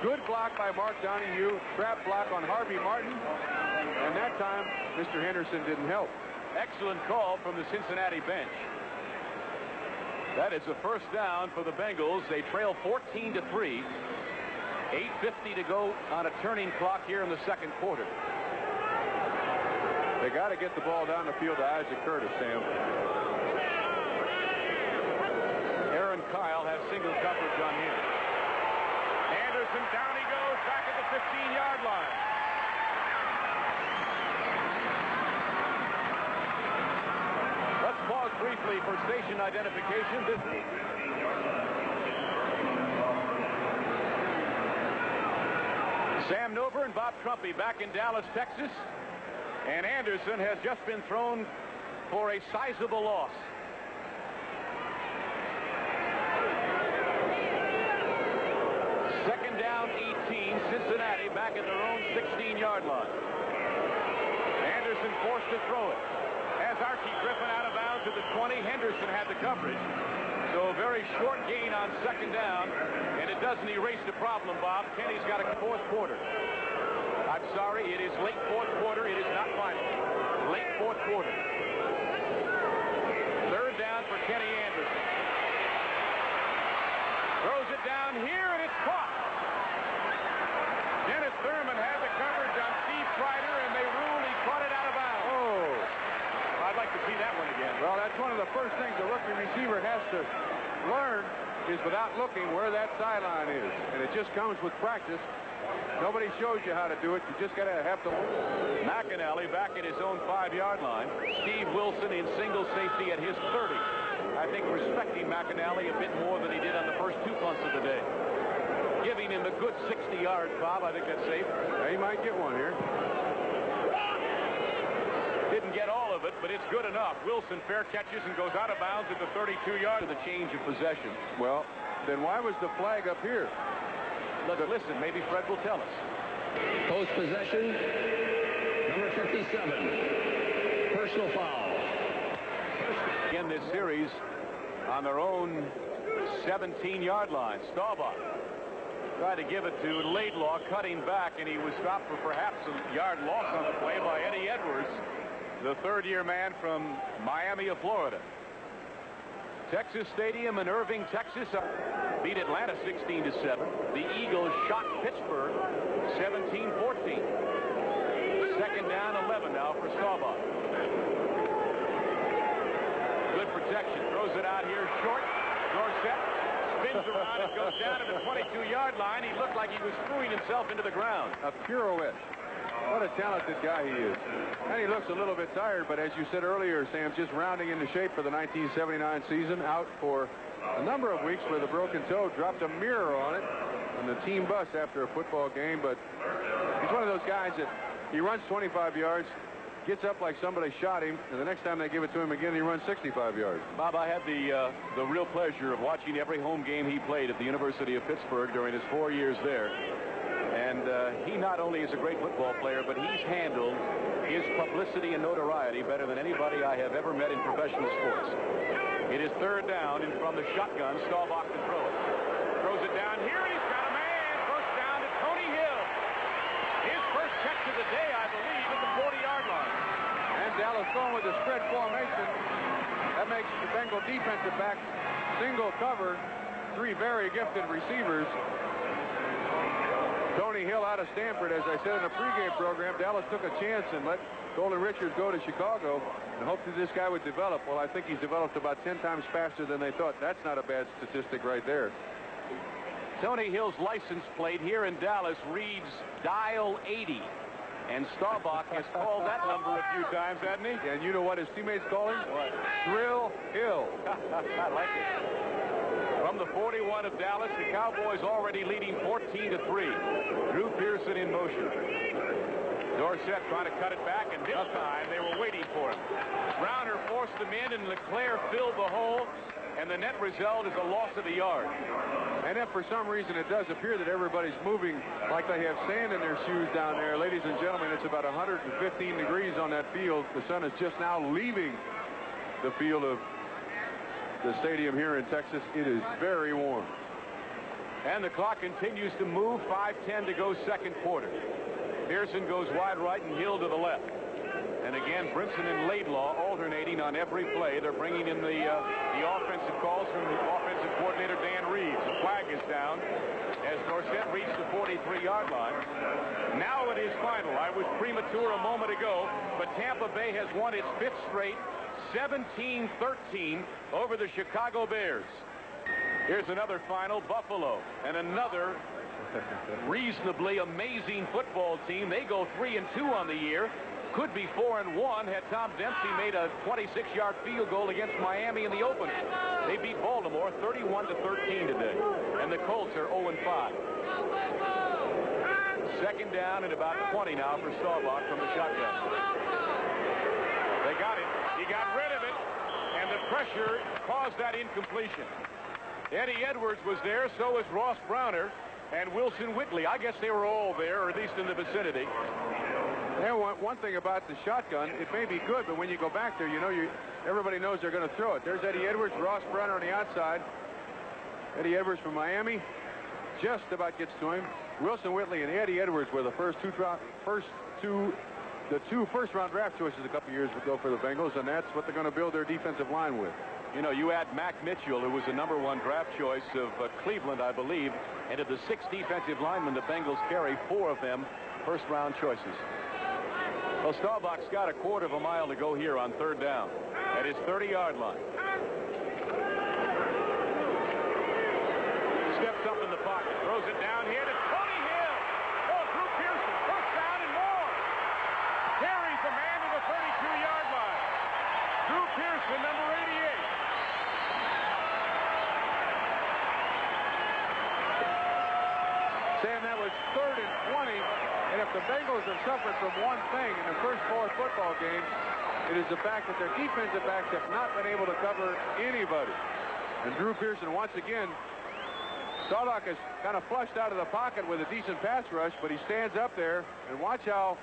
Good block by Mark Donahue, trap block on Harvey Martin, and that time Mr. Henderson didn't help. Excellent call from the Cincinnati bench. That is a first down for the Bengals. They trail 14-3. 8:50 to go on a turning clock here in the second quarter. They got to get the ball down the field to Isaac Curtis, Sam. Aaron Kyle has single coverage on him. Anderson, down he goes, back at the 15-yard line. Let's pause briefly for station identification. Sam Nover and Bob Trumpy back in Dallas, Texas. And Anderson has just been thrown for a sizable loss. Second down, 18. Cincinnati back at their own 16-yard line. Anderson forced to throw it. As Archie Griffin out of bounds at the 20. Henderson had the coverage. So a very short gain on second down. And it doesn't erase the problem, Bob. Kenny's got a 4th quarter. I'm sorry, it is late 4th quarter. It is not final. Late 4th quarter. 3rd down for Kenny Anderson. Throws it down here, and it's caught. Dennis Thurman had the coverage on Steve Kreider, and they ruled he caught it out of bounds. Oh. I'd like to see that one again. Well, that's one of the first things a rookie receiver has to learn is without looking where that sideline is. And it just comes with practice. Nobody shows you how to do it. You just got to have to. McAnally back at his own 5-yard line. Steve Wilson in single safety at his 30. I think respecting McAnally a bit more than he did on the first 2 punts of the day. Giving him a good 60 yards, Bob. I think that's safe. Yeah, he might get one here. Didn't get all of it, but it's good enough. Wilson fair catches and goes out of bounds at the 32-yard of the change of possession. Well, then why was the flag up here? Let's listen. Maybe Fred will tell us. Post possession, number 57. Personal foul. In this series on their own 17-yard line. Staubach tried to give it to Laidlaw, cutting back, and he was stopped for perhaps a yard loss on the play by Eddie Edwards, the 3rd-year man from Miami of Florida. Texas Stadium in Irving, Texas beat Atlanta 16-7. The Eagles shot Pittsburgh 17-14. Second down, 11 now for Staubach. Good protection. Throws it out here short. Dorsett spins around and goes down to the 22-yard line. He looked like he was screwing himself into the ground. A pirouette. What a talented guy he is. And he looks a little bit tired, but as you said earlier, Sam, just rounding into shape for the 1979 season, out for a number of weeks with a broken toe, dropped a mirror on it on the team bus after a football game. But he's one of those guys that he runs 25 yards, gets up like somebody shot him, and the next time they give it to him again, he runs 65 yards. Bob, I had the real pleasure of watching every home game he played at the University of Pittsburgh during his 4 years there. And he not only is a great football player, but he's handled his publicity and notoriety better than anybody I have ever met in professional sports. It is third down, and from the shotgun, Staubach to throw it. Throws it down here, and he's got a man. First down to Tony Hill. His first catch of the day, I believe, at the 40-yard line. And Dallas going with the spread formation. That makes the Bengal defensive back single cover. Three very gifted receivers. Tony Hill out of Stanford, as I said in the pregame program. Dallas took a chance and let Golden Richards go to Chicago and hoped that this guy would develop. Well, I think he's developed about 10 times faster than they thought. That's not a bad statistic right there. Tony Hill's license plate here in Dallas reads dial 80. And Staubach has called that number a few times, hasn't he? And you know what his teammates call him? What? Drill Hill. I like it. From the 41 of Dallas, the Cowboys already leading 14-3. Drew Pearson in motion. Dorsett trying to cut it back, and this time they were waiting for him. Browner forced them in, and Leclerc filled the hole, and the net result is a loss of a yard. And if for some reason it does appear that everybody's moving like they have sand in their shoes down there, ladies and gentlemen, it's about 115 degrees on that field. The sun is just now leaving the field of the stadium here in Texas. It is very warm. And the clock continues to move. 5:10 to go, second quarter. Pearson goes wide right and Hill to the left. And again, Brinson and Laidlaw alternating on every play. They're bringing in the offensive calls from the offensive coordinator, Dan Reeves. The flag is down as Dorsett reached the 43-yard line. Now it is final. I was premature a moment ago, but Tampa Bay has won its fifth straight, 17-13 over the Chicago Bears. Here's another final, Buffalo, and another reasonably amazing football team. They go 3-2 on the year. Could be 4-1 had Tom Dempsey made a 26-yard field goal against Miami in the opener. They beat Baltimore 31-13 today, and the Colts are 0-5. Second down and about 20 now for Staubach from the shotgun. They got it. He got rid of it, and the pressure caused that incompletion. Eddie Edwards was there, so was Ross Browner and Wilson Whitley. I guess they were all there, or at least in the vicinity. Yeah, one thing about the shotgun, it may be good, but when you go back there, you know, everybody knows they're going to throw it. There's Eddie Edwards, Ross Browner on the outside. Eddie Edwards from Miami just about gets to him. Wilson Whitley and Eddie Edwards were the two first-round draft choices a couple years ago for the Bengals, and that's what they're going to build their defensive line with. You know, you add Mac Mitchell, who was the #1 draft choice of Cleveland, I believe, and of the 6 defensive linemen the Bengals carry, 4 of them first-round choices. Well, Staubach's got a quarter of a mile to go here on third down at his 30-yard line. Steps up in the pocket, throws it down here to Tony Hill. Oh, Drew Pearson, first down and more. Carries the man to the 32-yard line. Drew Pearson, number 88. Sam, that was 3rd and 20, and if the Bengals have suffered from one thing in the first 4 football games, it is the fact that their defensive backs have not been able to cover anybody. And Drew Pearson, once again, Staubach is kind of flushed out of the pocket with a decent pass rush, but he stands up there, and watch how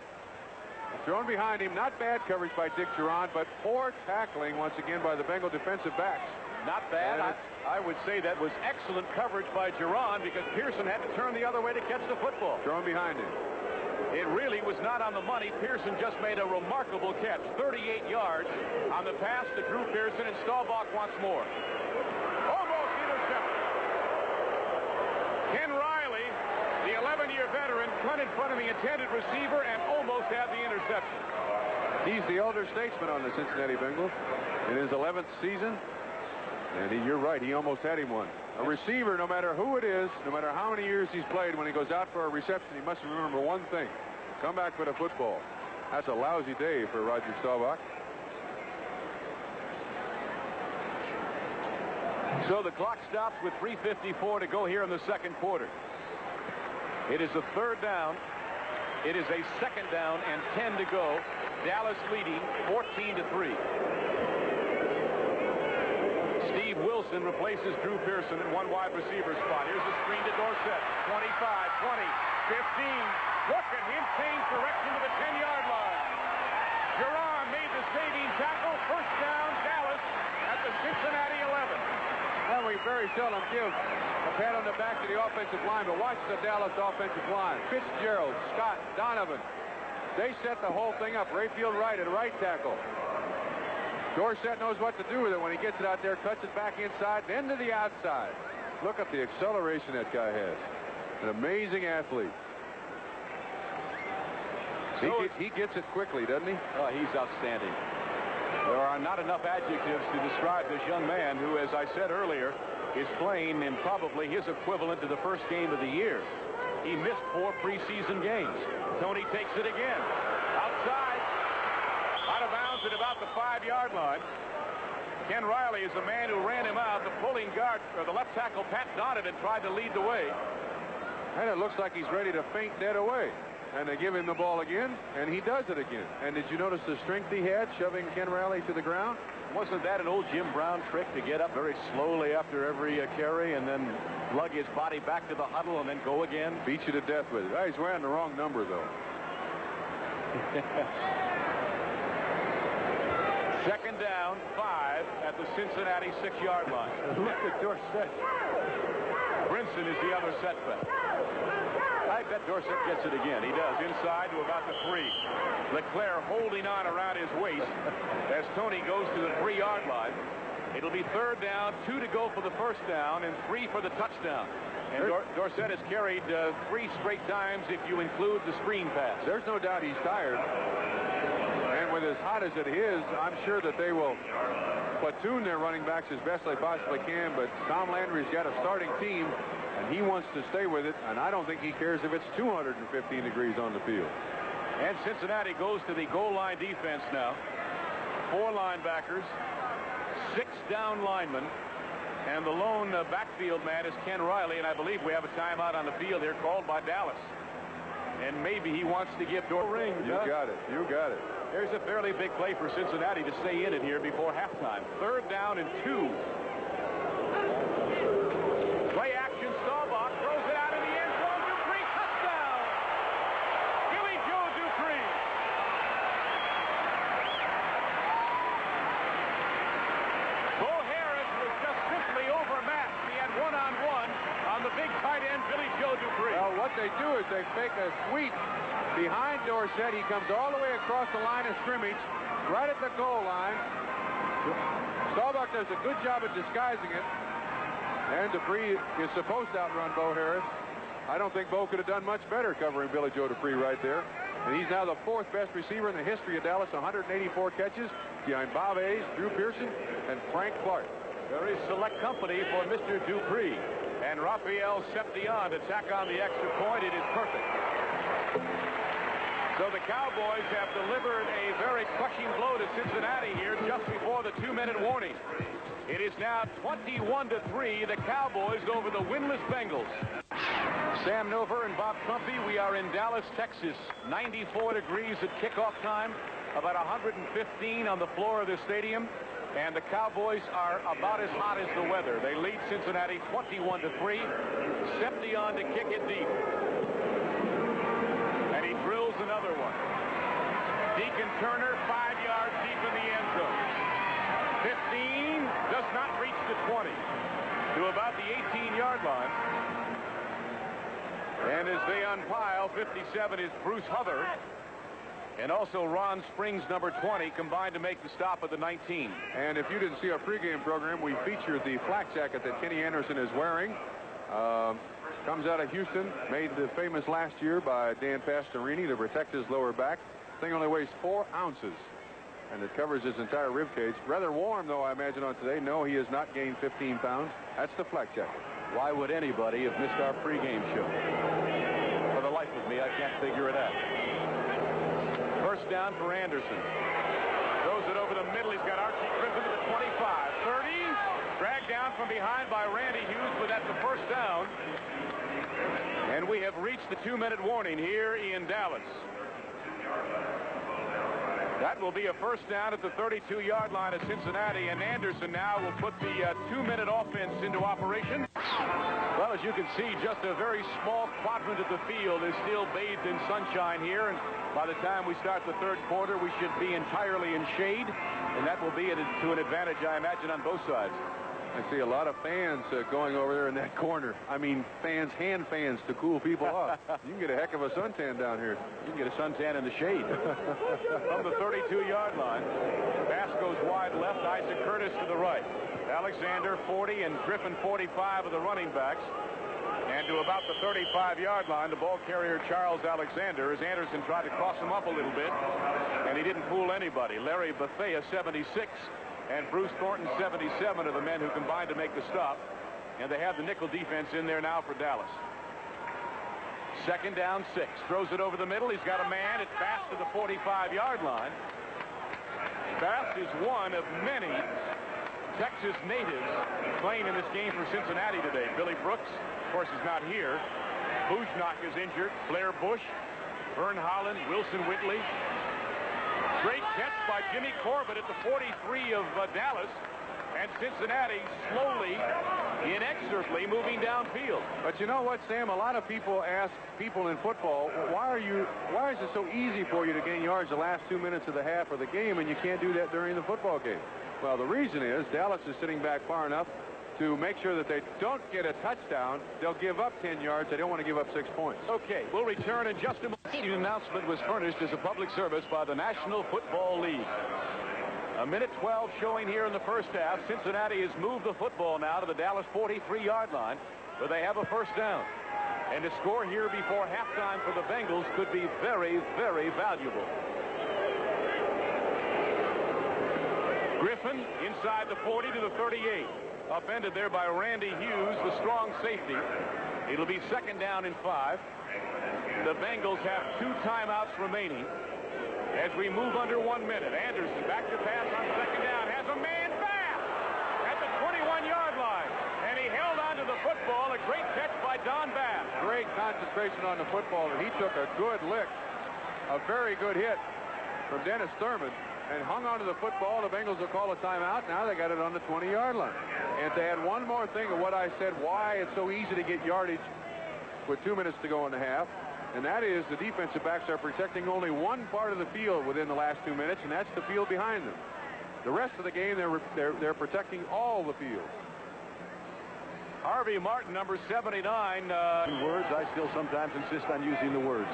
thrown behind him. Not bad coverage by Dick Duran, but poor tackling once again by the Bengal defensive backs. Not bad. I would say that was excellent coverage by Duran because Pearson had to turn the other way to catch the football. Thrown behind him. It really was not on the money. Pearson just made a remarkable catch. 38 yards on the pass to Drew Pearson, and Staubach wants more. Almost intercepted. Ken Riley, the 11-year veteran, cut in front of the intended receiver and almost had the interception. He's the elder statesman on the Cincinnati Bengals in his 11th season. And you're right, he almost had him one. A receiver, no matter who it is, no matter how many years he's played, when he goes out for a reception, he must remember one thing: come back with a football. That's a lousy day for Roger Staubach. So the clock stops with 3:54 to go here in the second quarter. It is a third down. It is a second down and 10 to go. Dallas leading 14-3. Steve Wilson replaces Drew Pearson at one wide receiver spot. Here's a screen to Dorsett. 25, 20, 15. Look at him change direction to the 10-yard line. Jerron made the saving tackle. First down, Dallas at the Cincinnati 11. Well, we very seldom give a pat on the back to the offensive line, but watch the Dallas offensive line. Fitzgerald, Scott, Donovan. They set the whole thing up. Rayfield Wright at right tackle. Dorsett knows what to do with it when he gets it out there, cuts it back inside, then to the outside. Look at the acceleration that guy has. An amazing athlete. He gets it quickly, doesn't he? Oh, he's outstanding. There are not enough adjectives to describe this young man who, as I said earlier, is playing in probably his equivalent to the first game of the year. He missed 4 preseason games. Tony takes it again. Outside. Out of bounds at about the 5-yard line. Ken Riley is the man who ran him out. The pulling guard, or the left tackle, Pat Donovan, tried to lead the way. And it looks like he's ready to faint dead away. And they give him the ball again, and he does it again. And did you notice the strength he had shoving Ken Riley to the ground? Wasn't that an old Jim Brown trick to get up very slowly after every carry and then lug his body back to the huddle and then go again? Beat you to death with it. Oh, he's wearing the wrong number, though. Second down, 5 at the Cincinnati 6-yard line. Look at Dorsett. Brinson is the other setback. I bet Dorsett gets it again. He does. Inside to about the 3. Leclerc holding on around his waist as Tony goes to the 3-yard line. It'll be third down, 2 to go for the first down, and 3 for the touchdown. And Dorsett has carried 3 straight times if you include the screen pass. There's no doubt he's tired. And with as hot as it is, I'm sure that they will platoon their running backs as best they possibly can. But Tom Landry's got a starting team, and he wants to stay with it. And I don't think he cares if it's 215 degrees on the field. And Cincinnati goes to the goal line defense now. 4 linebackers, 6 down linemen, and the lone backfield man is Ken Riley. And I believe we have a timeout on the field here called by Dallas. And maybe he wants to give Dorsett a ring. You got it. You got it. There's a fairly big play for Cincinnati to stay in it here before halftime. Third down and 2. Play action. Staubach throws it out in the end zone. Dupree, touchdown. Billy Joe Dupree. Bo Harris was just simply overmatched. He had one-on-one on the big tight end, Billy Joe Dupree. Well, what they do is they fake a sweep behind Dorsett. He comes all the way across the line of scrimmage, right at the goal line. Staubach does a good job at disguising it. And Dupree is supposed to outrun Bo Harris. I don't think Bo could have done much better covering Billy Joe Dupree right there. And he's now the 4th best receiver in the history of Dallas, 184 catches, behind Bob Hayes, Drew Pearson, and Frank Clark. Very select company for Mr. Dupree. And Raphael Seption to tack on the extra point. It is perfect. So the Cowboys have delivered a very crushing blow to Cincinnati here just before the 2-minute warning. It is now 21-3, the Cowboys over the winless Bengals. Sam Nover and Bob Trumpy, we are in Dallas, Texas. 94 degrees at kickoff time, about 115 on the floor of the stadium. And the Cowboys are about as hot as the weather. They lead Cincinnati 21-3. Seption to kick it deep. And he drills another one. Deacon Turner, 5 yards deep in the end zone. 15 does not reach the 20 to about the 18-yard line. And as they unpile, 57 is Bruce Huther. And also Ron Springs, number 20, combined to make the stop at the 19. And if you didn't see our pregame program, we featured the flak jacket that Kenny Anderson is wearing. Comes out of Houston, made famous last year by Dan Pastorini to protect his lower back. Thing only weighs 4 ounces. and it covers his entire rib cage. Rather warm, though, I imagine, on today. No, he has not gained 15 pounds. That's the flak jacket. Why would anybody have missed our pregame show? For the life of me, I can't figure it out. First down for Anderson. Throws it over the middle. He's got Archie Griffin to the 25. 30. Dragged down from behind by Randy Hughes, but that's the first down. And we have reached the 2-minute warning here in Dallas. That will be a first down at the 32-yard line of Cincinnati, and Anderson now will put the 2-minute offense into operation. Well, as you can see, just a very small quadrant of the field is still bathed in sunshine here, and by the time we start the third quarter, we should be entirely in shade, and that will be to an advantage, I imagine, on both sides. I see a lot of fans going over there in that corner. I mean, hand fans to cool people off. You can get a heck of a suntan down here. You can get a suntan in the shade. From the 32-yard line, pass goes wide left, Isaac Curtis to the right. Alexander 40 and Griffin 45 of the running backs. And to about the 35-yard line, the ball carrier Charles Alexander, as Anderson tried to cross him up a little bit, and he didn't fool anybody. Larry Bethea, 76. And Bruce Thornton, 77, are the men who combined to make the stop. And they have the nickel defense in there now for Dallas. Second down, 6. Throws it over the middle. He's got a man. It's Bass to the 45-yard line. Bass is one of many Texas natives playing in this game for Cincinnati today. Billy Brooks, of course, is not here. Bujnak is injured. Blair Bush, Vern Holland, Wilson Whitley. Great catch by Jimmy Corbett at the 43 of Dallas, and Cincinnati slowly, inexorably moving downfield. But you know what, Sam? A lot of people ask people in football, why is it so easy for you to gain yards the last 2 minutes of the half of the game, and you can't do that during the football game? Well, the reason is Dallas is sitting back far enough to make sure that they don't get a touchdown. They'll give up 10 yards. They don't want to give up 6 points. Okay, we'll return in just a moment. The announcement was furnished as a public service by the National Football League. A minute 12 showing here in the first half. Cincinnati has moved the football now to the Dallas 43-yard line, where they have a first down. And to score here before halftime for the Bengals could be very, very valuable. Griffin inside the 40 to the 38. Upended there by Randy Hughes, the strong safety. It'll be second down and 5. The Bengals have 2 timeouts remaining as we move under 1 minute. Anderson back to pass on second down. Has a man back at the 21-yard line. And he held onto the football. A great catch by Don Bass. Great concentration on the football. He took a good lick. A very good hit from Dennis Thurman. And hung onto the football. The Bengals will call a timeout. Now they got it on the 20-yard line. And to add one more thing of what I said, why it's so easy to get yardage with 2 minutes to go in the half, and that is the defensive backs are protecting only one part of the field within the last 2 minutes, and that's the field behind them. The rest of the game, they're protecting all the field. Harvey Martin, number 79. Words. I still sometimes insist on using the words.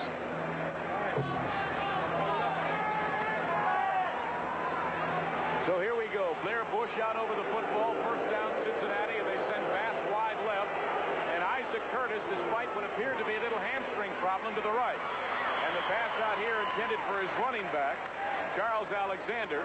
So here we go. Blair Bush out over the football. First down, Cincinnati, and they send Bass wide left. And Isaac Curtis, despite what appeared to be a little hamstring problem, to the right. And the pass out here intended for his running back, Charles Alexander.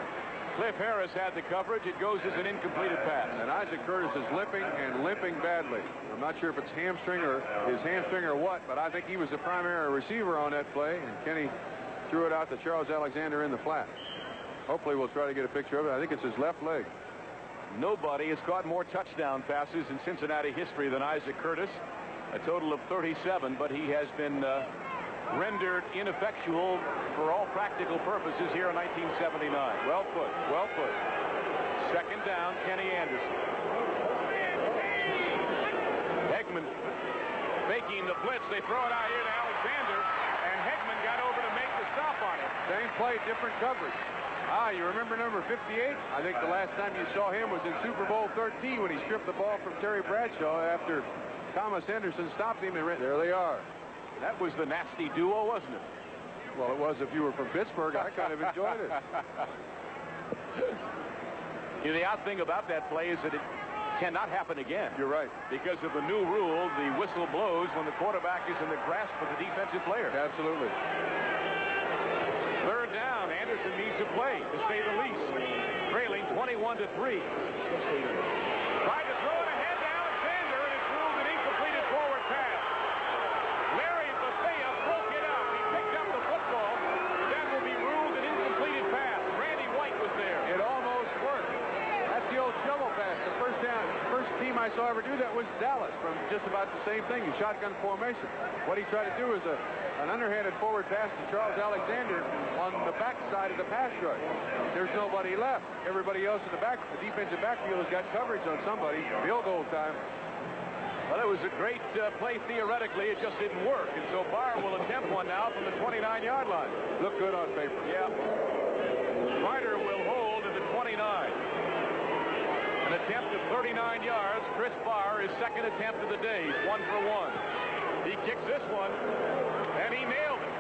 Cliff Harris had the coverage. It goes as an incompleted pass. And Isaac Curtis is limping and limping badly. I'm not sure if it's hamstring or his hamstring or what, but I think he was the primary receiver on that play, and Kenny threw it out to Charles Alexander in the flat. Hopefully we'll try to get a picture of it. I think it's his left leg. Nobody has caught more touchdown passes in Cincinnati history than Isaac Curtis, a total of 37, but he has been rendered ineffectual for all practical purposes here in 1979. Well put, well put. Second down, Kenny Anderson. Hegman faking the blitz. They throw it out here to Alexander, and Hegman got over to make the stop on it. Same play, different coverage. You remember number 58? I think the last time you saw him was in Super Bowl 13 when he stripped the ball from Terry Bradshaw after Thomas Henderson stopped him. And there they are. That was the nasty duo, wasn't it? Well, it was if you were from Pittsburgh. I kind of enjoyed it. You know, the odd thing about that play is that it cannot happen again. You're right. Because of the new rule, the whistle blows when the quarterback is in the grasp of the defensive player. Absolutely. Third down. Anderson needs a play, to say the least. Trailing 21-3. Tried to throw it ahead to Alexander, and it's ruled an incompleted forward pass. Larry Bethea broke it up. He picked up the football. That will be ruled an incompleted pass. Randy White was there. It almost worked. That's the old shovel pass. The first team I saw ever do that was Dallas, from just about the same thing, in shotgun formation. What he tried to do is an underhanded forward pass to Charles Alexander on the back side of the pass rush. There's nobody left. Everybody else in the defensive backfield has got coverage on somebody. Field goal time. Well, it was a great play theoretically. It just didn't work. And so Barr will attempt one now from the 29-yard line. Look good on paper. Yeah. Ryder will hold at the 29. An attempt of 39 yards. Chris Barr, his second attempt of the day. He's 1 for 1. He kicks this one, and he nailed it.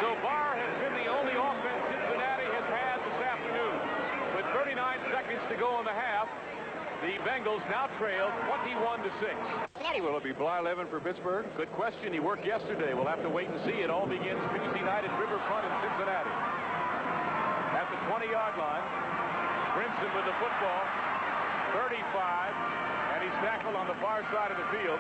So Barr has been the only offense Cincinnati has had this afternoon. With 39 seconds to go in the half, the Bengals now trail 21-6. Will it be Bly Levin for Pittsburgh? Good question. He worked yesterday. We'll have to wait and see. It all begins Tuesday night at Riverfront in Cincinnati. At the 20-yard line, Crimson with the football, 35, and he's tackled on the far side of the field.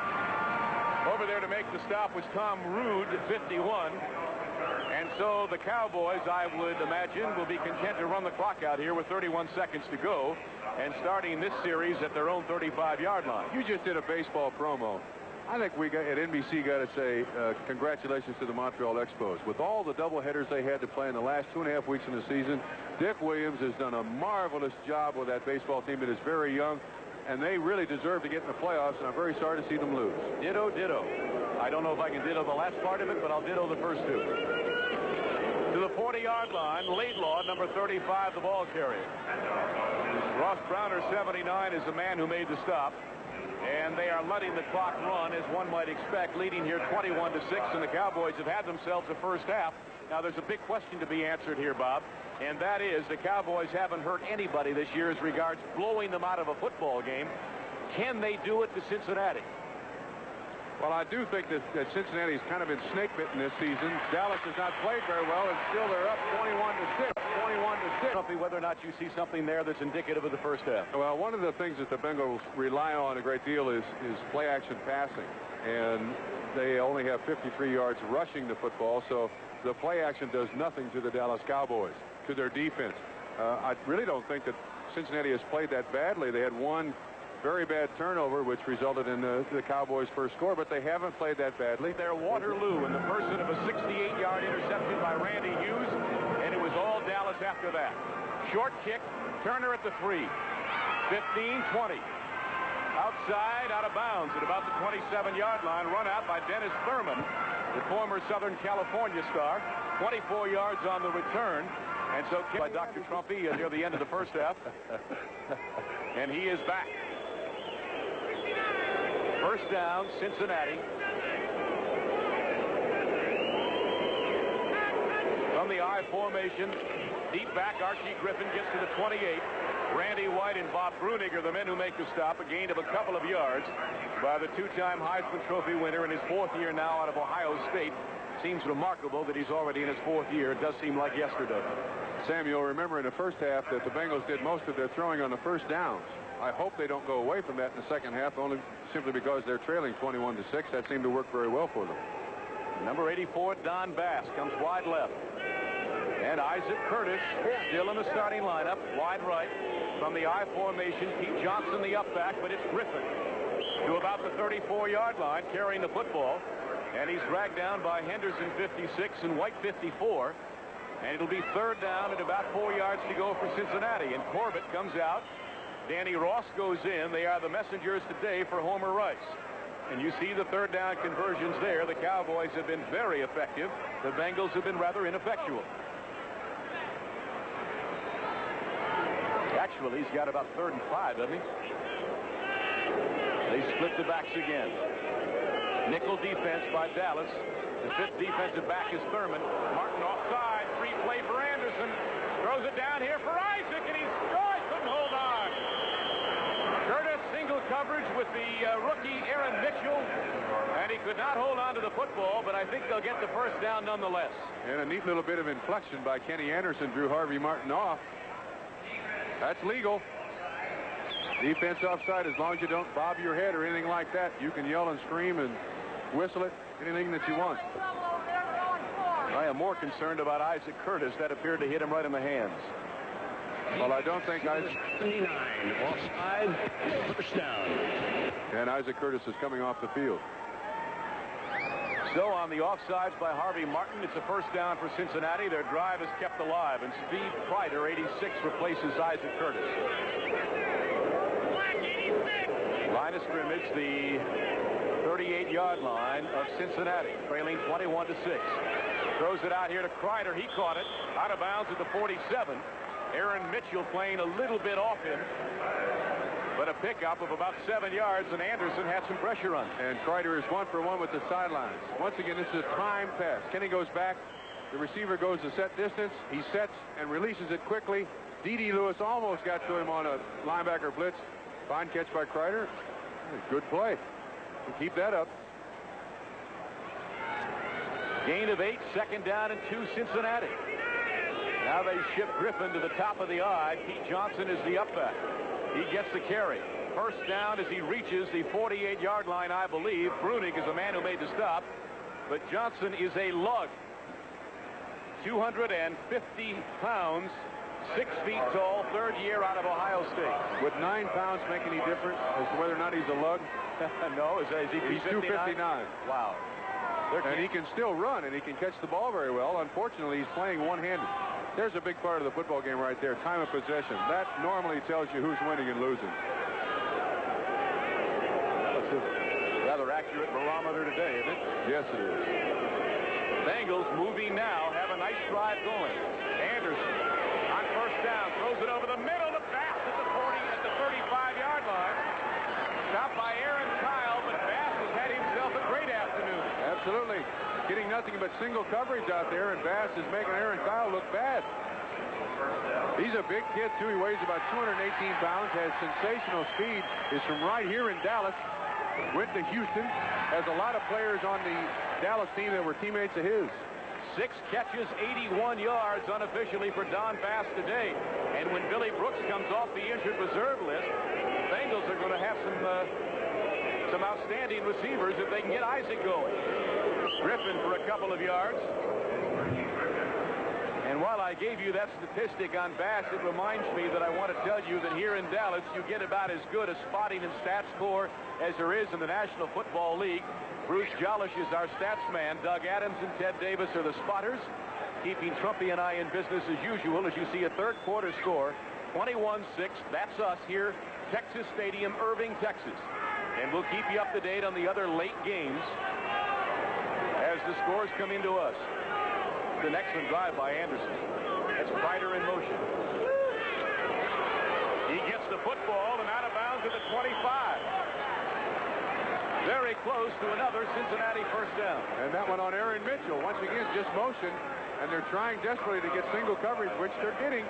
Over there to make the stop was Tom Rood at 51. And so the Cowboys, I would imagine, will be content to run the clock out here with 31 seconds to go and starting this series at their own 35-yard line. You just did a baseball promo. I think we at NBC got to say congratulations to the Montreal Expos. With all the doubleheaders they had to play in the last 2.5 weeks in the season, Dick Williams has done a marvelous job with that baseball team that is very young, and they really deserve to get in the playoffs, and I'm very sorry to see them lose. Ditto, ditto. I don't know if I can ditto the last part of it, but I'll ditto the first two. To the 40-yard line, Laidlaw, number 35, the ball carrier. Ross Browner, 79, is the man who made the stop. And they are letting the clock run, as one might expect, leading here 21-6, and the Cowboys have had themselves a first half. Now, there's a big question to be answered here, Bob, and that is the Cowboys haven't hurt anybody this year as regards blowing them out of a football game. Can they do it to Cincinnati? Well, I do think that Cincinnati's kind of been snake-bitten this season. Dallas has not played very well, and still they're up 21-6. 21-6. Whether or not you see something there that's indicative of the first half. Well, one of the things that the Bengals rely on a great deal is play-action passing, and they only have 53 yards rushing the football, so the play-action does nothing to the Dallas Cowboys, to their defense. I really don't think that Cincinnati has played that badly. They had one very bad turnover, which resulted in the Cowboys' first score, but they haven't played that badly. They're Waterloo in the person of a 68-yard interception by Randy Hughes, and it was all Dallas after that. Short kick, Turner at the 3. 15-20. Outside, out of bounds at about the 27-yard line, run out by Dennis Thurman, the former Southern California star. 24 yards on the return, and so by Dr. Trumpy near the end of the first half. And he is back. First down, Cincinnati. From the I formation, deep back, Archie Griffin gets to the 28. Randy White and Bob Brunig are the men who make the stop, a gain of a couple of yards by the two-time Heisman Trophy winner in his fourth year now out of Ohio State. Seems remarkable that he's already in his fourth year. It does seem like yesterday. Sam, you'll remember in the first half that the Bengals did most of their throwing on the first downs. I hope they don't go away from that in the second half, only simply because they're trailing 21-6. That seemed to work very well for them. Number 84, Don Bass, comes wide left. And Isaac Curtis still in the starting lineup, wide right. From the I formation, Pete Johnson the up back, but it's Griffin to about the 34-yard line carrying the football. And he's dragged down by Henderson, 56, and White, 54. And it'll be third down and about 4 yards to go for Cincinnati. And Corbett comes out. Danny Ross goes in. They are the messengers today for Homer Rice. And you see the third down conversions there. The Cowboys have been very effective. The Bengals have been rather ineffectual. Actually, he's got about 3rd and 5, doesn't he? They split the backs again. Nickel defense by Dallas. The 5th defensive back is Thurman. Martin offside. Free play for Anderson. Throws it down here for Isaac, and he couldn't hold on. Curtis single coverage with the rookie Aaron Mitchell, and he could not hold on to the football, but I think they'll get the first down nonetheless. And a neat little bit of inflection by Kenny Anderson drew Harvey Martin off. That's legal. Defense offside, as long as you don't bob your head or anything like that, you can yell and scream and whistle it, anything that you want. I am more concerned about Isaac Curtis. That appeared to hit him right in the hands. Well, I don't think 79, offside, first down. And Isaac Curtis is coming off the field. So on the offsides by Harvey Martin, it's a first down for Cincinnati. Their drive is kept alive, and Steve Kreider, 86, replaces Isaac Curtis. Line of scrimmage, the 38-yard line of Cincinnati, trailing 21-6. Throws it out here to Kreider. He caught it out of bounds at the 47. Aaron Mitchell playing a little bit off him, but a pickup of about 7 yards, and Anderson had some pressure on him. And Kreider is 1 for 1 with the sidelines. Once again, this is a time pass. Kenny goes back. The receiver goes to set distance. He sets and releases it quickly. D.D. Lewis almost got to him on a linebacker blitz. Fine catch by Kreider. Good play. Keep that up. Gain of 8, second down and 2, Cincinnati. Now they shift Griffin to the top of the I. Pete Johnson is the up back. He gets the carry. First down as he reaches the 48-yard line, I believe. Brunig is the man who made the stop, but Johnson is a lug. 250 pounds, 6 feet tall, third year out of Ohio State. Would 9 pounds make any difference as to whether or not he's a lug? No, is he He's 259. Wow. And he can still run, and he can catch the ball very well. Unfortunately, he's playing one-handed. There's a big part of the football game right there, time of possession. That normally tells you who's winning and losing. That's a rather accurate barometer today, isn't it? Yes, it is. Bengals moving now, have a nice drive going. Anderson on first down, throws it over the middle to Bass at the 35-yard line. Stopped by Aaron Kyle, but Bass has had himself a great afternoon. Absolutely. Getting nothing but single coverage out there, and Bass is making Aaron Kyle look bad. He's a big kid, too. He weighs about 218 pounds, has sensational speed, is from right here in Dallas, went to Houston, has a lot of players on the Dallas team that were teammates of his. 6 catches, 81 yards unofficially for Don Bass today. And when Billy Brooks comes off the injured reserve list, the Bengals are going to have some outstanding receivers if they can get Isaac going. Griffin for a couple of yards. And while I gave you that statistic on Bass, it reminds me that I want to tell you that here in Dallas, you get about as good a spotting and stats score as there is in the National Football League. Bruce Jolish is our stats man. Doug Adams and Ted Davis are the spotters, keeping Trumpy and I in business as usual. As you see a third quarter score, 21-6. That's us here, Texas Stadium, Irving, Texas. And we'll keep you up to date on the other late games as the scores come into us. The next one drive by Anderson. That's Kreider in motion. He gets the football and out of bounds at the 25. Very close to another Cincinnati first down. And that one on Aaron Mitchell. Once again, just motion. And they're trying desperately to get single coverage, which they're getting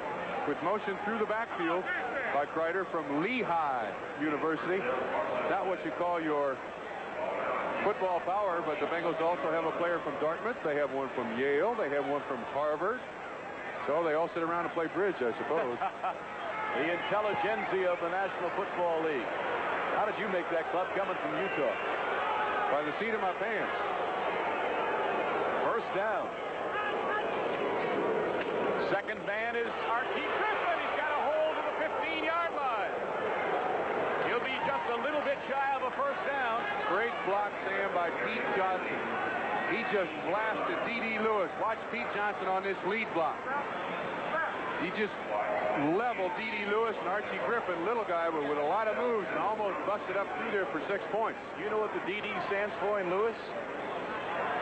with motion through the backfield by Kreider from Lehigh University. Not what you call your football power, but the Bengals also have a player from Dartmouth. They have one from Yale. They have one from Harvard. So they all sit around and play bridge, I suppose. The intelligentsia of the National Football League. How did you make that club coming from Utah? By the seat of my pants. First down. Second man is Archie Griffin. He's got a hold of the 15-yard line. He'll be just a little bit shy of a first down. Great block, Sam, by Pete Johnson. He just blasted D.D. Lewis. Watch Pete Johnson on this lead block. He just leveled D.D. Lewis and Archie Griffin, little guy, but with a lot of moves, and almost busted up through there for 6 points. You know what the D.D. stands for in Lewis?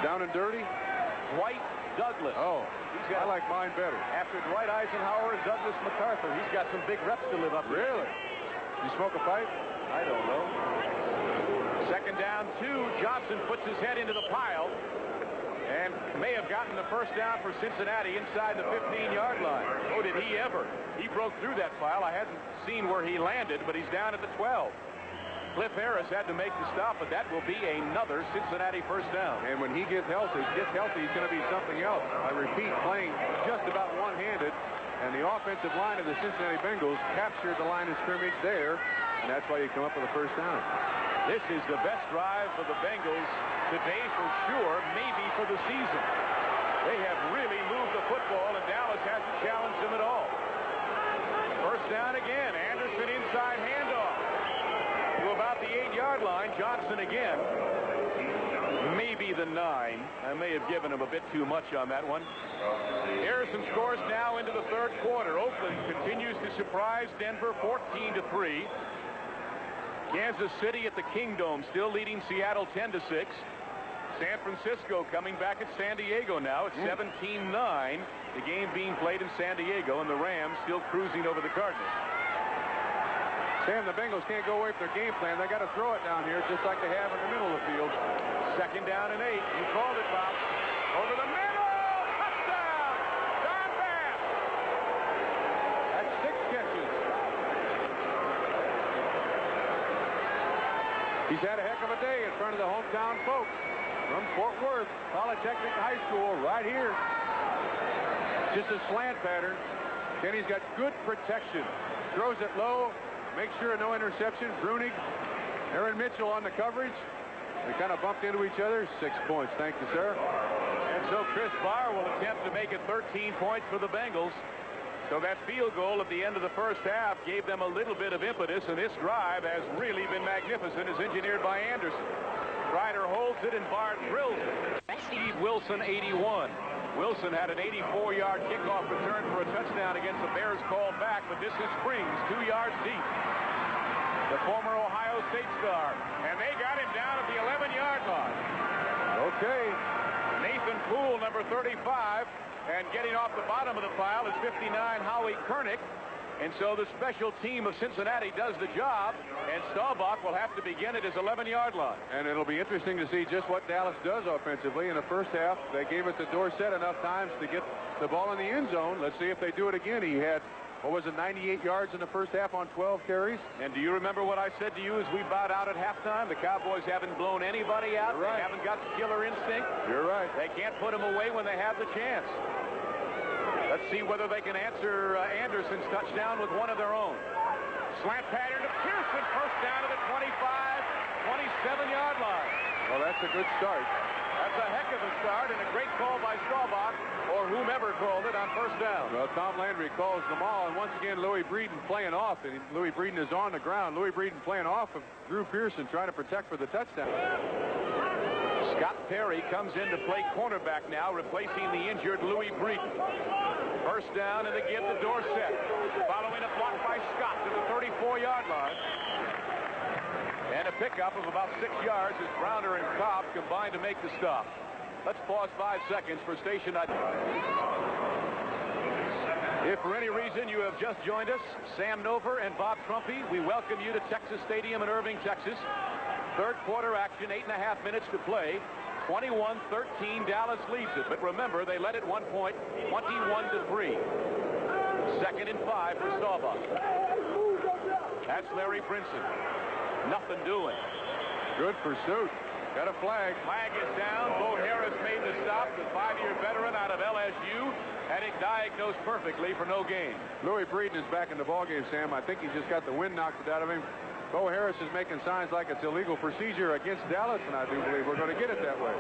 Down and dirty? Dwight Douglas. Oh, I like mine better. After Dwight Eisenhower and Douglas MacArthur, he's got some big reps to live up to. Really? You smoke a pipe? I don't know. Second down, 2. Johnson puts his head into the pile and may have gotten the first down for Cincinnati inside the 15-yard line. Oh, did he ever. He broke through that pile. I hadn't seen where he landed, but he's down at the 12. Cliff Harris had to make the stop, but that will be another Cincinnati first down. And when he gets healthy, he's going to be something else. I repeat, playing just about one-handed. And the offensive line of the Cincinnati Bengals captured the line of scrimmage there, and that's why you come up with a first down. This is the best drive for the Bengals today for sure, maybe for the season. They have really moved the football, and Dallas hasn't challenged them at all. First down again. Anderson inside handoff to about the 8-yard line. Johnson again. Maybe the 9. I may have given him a bit too much on that one. Harrison scores now into the third quarter. Oakland continues to surprise Denver 14-3. Kansas City at the Kingdome still leading Seattle 10-6. San Francisco coming back at San Diego now. It's 17-9. The game being played in San Diego, and the Rams still cruising over the Cardinals. Sam, the Bengals can't go away from their game plan. They got to throw it down here just like they have in the middle of the field. Second down and 8. You called it, Bob. Over the middle. Touchdown. Don Bass. That's 6 catches. He's had a heck of a day in front of the hometown folks from Fort Worth Polytechnic High School right here. Just a slant pattern. Kenny's got good protection. Throws it low. Make sure no interception. Brunig, Aaron Mitchell on the coverage. They kind of bumped into each other. 6 points. Thank you, sir. And so Chris Barr will attempt to make it 13 points for the Bengals. So that field goal at the end of the first half gave them a little bit of impetus, and this drive has really been magnificent, as engineered by Anderson. Ryder holds it, and Barr drills it. Steve Wilson, 81. Wilson had an 84-yard kickoff return for a touchdown against the Bears called back, but this is Springs, 2 yards deep. The former Ohio State star, and they got him down at the 11-yard line. Okay. Nathan Poole, number 35, and getting off the bottom of the pile is 59, Howie Kernick. And so the special team of Cincinnati does the job, and Staubach will have to begin at his 11-yard line. And it'll be interesting to see just what Dallas does offensively. In the first half, they gave it to Dorsett enough times to get the ball in the end zone. Let's see if they do it again. He had, 98 yards in the first half on 12 carries. And do you remember what I said to you as we bowed out at halftime? The Cowboys haven't blown anybody out. You're right. They haven't got the killer instinct. You're right. They can't put them away when they have the chance. Let's see whether they can answer Anderson's touchdown with one of their own. Slant pattern to Pearson. First down to the 25, 27-yard line. Well, that's a good start. That's a heck of a start, and a great call by Staubach, or whomever called it, on first down. Well, Tom Landry calls them all, and once again, Louis Breeden playing off. And Louis Breeden is on the ground. Louis Breeden playing off of Drew Pearson, trying to protect for the touchdown. Scott Perry comes in to play cornerback now, replacing the injured Louis Breeden. First down and the give to Dorsett. Following a block by Scott to the 34-yard line. And a pickup of about 6 yards as Browner and Cobb combine to make the stop. Let's pause 5 seconds for station ID. If for any reason you have just joined us, Sam Nover and Bob Trumpy, we welcome you to Texas Stadium in Irving, Texas. Third quarter action, 8.5 minutes to play. 21-13, Dallas leads it. But remember, they led at one point, 21-3. Second and 5 for Staubach. That's Larry Brinson. Nothing doing. Good pursuit. Got a flag. Flag is down. Bo Harris made the stop, the 5-year veteran out of LSU, and it diagnosed perfectly for no gain. Louis Breeden is back in the ballgame, Sam. I think he just got the wind knocked out of him. Bo Harris is making signs like it's illegal procedure against Dallas, and I do believe we're going to get it that way.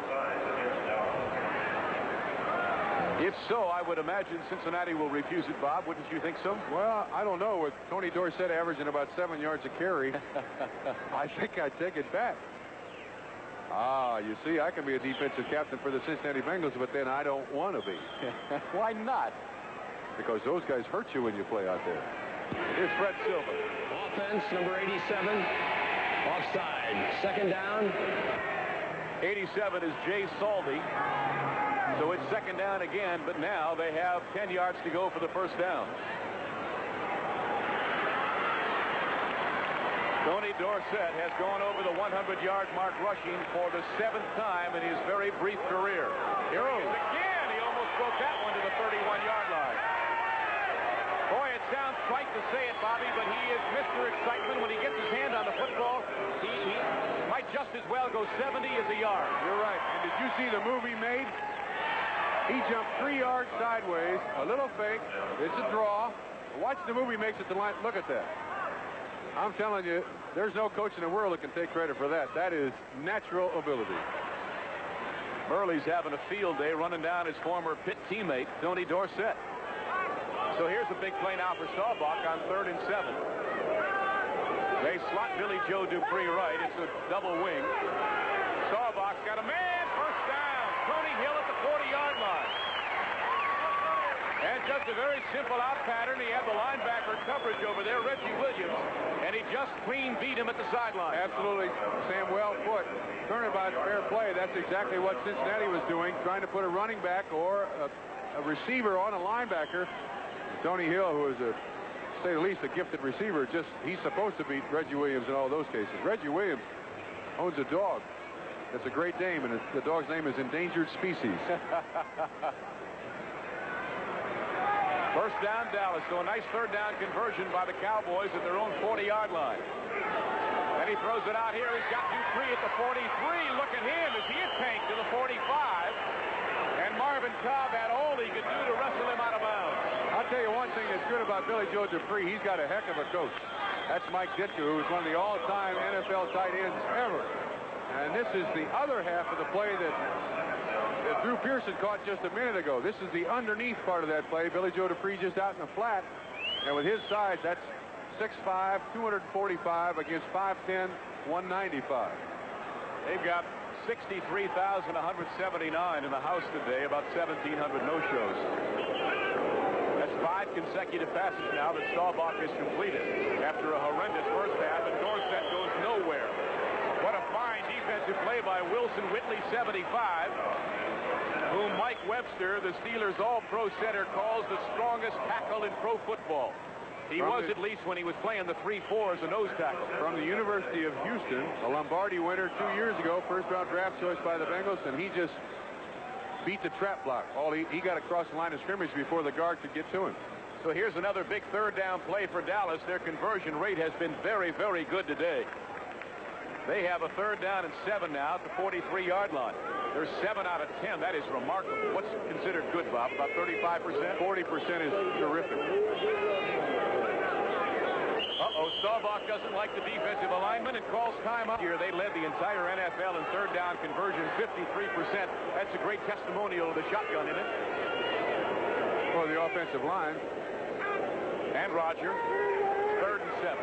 If so, I would imagine Cincinnati will refuse it, Bob. Wouldn't you think so? Well, I don't know. With Tony Dorsett averaging about 7 yards a carry, I think I'd take it back. You see, I can be a defensive captain for the Cincinnati Bengals, but then I don't want to be. Why not? Because those guys hurt you when you play out there. Here's Fred Silver. Offense, number 87. Offside. Second down. 87 is Jay Saldy. So it's second down again, but now they have 10 yards to go for the first down. Tony Dorsett has gone over the 100-yard mark rushing for the 7th time in his very brief career. Here he is again. He almost broke that one to the 31-yard line. Boy, it sounds trite to say it, Bobby, but he is Mr. Excitement. When he gets his hand on the football, he might just as well go 70 as a yard. You're right. And did you see the move he made? He jumped 3 yards sideways, a little fake. It's a draw. Watch the move he makes at the line. Look at that. I'm telling you, there's no coach in the world that can take credit for that. That is natural ability. Burley's having a field day running down his former Pitt teammate, Tony Dorsett. So here's a big play now for Staubach on 3rd and 7. They slot Billy Joe Dupree right. It's a double wing. Staubach's got a man. First down. Tony Hill at the 40-yard line. And just a very simple out pattern. He had the linebacker coverage over there, Reggie Williams, and he just clean beat him at the sideline. Absolutely, Sam, well put. Turnabout fair play. That's exactly what Cincinnati was doing, trying to put a running back or a receiver on a linebacker. Tony Hill, who is, to say the least, a gifted receiver, he's supposed to beat Reggie Williams in all those cases. Reggie Williams owns a dog. It's a Great Dane, and the dog's name is Endangered Species. First down, Dallas. So a nice 3rd down conversion by the Cowboys at their own 40-yard line. And he throws it out here. He's got Dupree at the 43. Look at him as he tanked to the 45. And Marvin Cobb had all he could do to wrestle him out of bounds. I'll tell you one thing that's good about Billy Joe Dupree. He's got a heck of a coach. That's Mike Ditka, who's one of the all-time NFL tight ends ever. And this is the other half of the play that Drew Pearson caught just a minute ago. This is the underneath part of that play. Billy Joe Dupree just out in the flat. And with his size, that's 6'5", 245 against 5'10", 195. They've got 63,179 in the house today, about 1,700 no-shows. That's 5 consecutive passes now that Staubach has completed after a horrendous first half, and Dorsett goes nowhere. What a fine defensive play by Wilson Whitley, 75, whom Mike Webster, the Steelers' all-pro center, calls the strongest tackle in pro football. He was, at least, when he was playing the 3-4 as a nose tackle. From the University of Houston, a Lombardi winner 2 years ago, first-round draft choice by the Bengals, and he just beat the trap block. He got across the line of scrimmage before the guard could get to him. So here's another big 3rd down play for Dallas. Their conversion rate has been very, very good today. They have a 3rd down and 7 now at the 43-yard line. They're 7 out of 10. That is remarkable. What's considered good, Bob? About 35%? 40% is terrific. Uh-oh, Staubach doesn't like the defensive alignment and calls timeout. Here, they led the entire NFL in 3rd down conversion, 53%. That's a great testimonial of the shotgun, isn't it? For the offensive line. And Roger, 3rd and 7.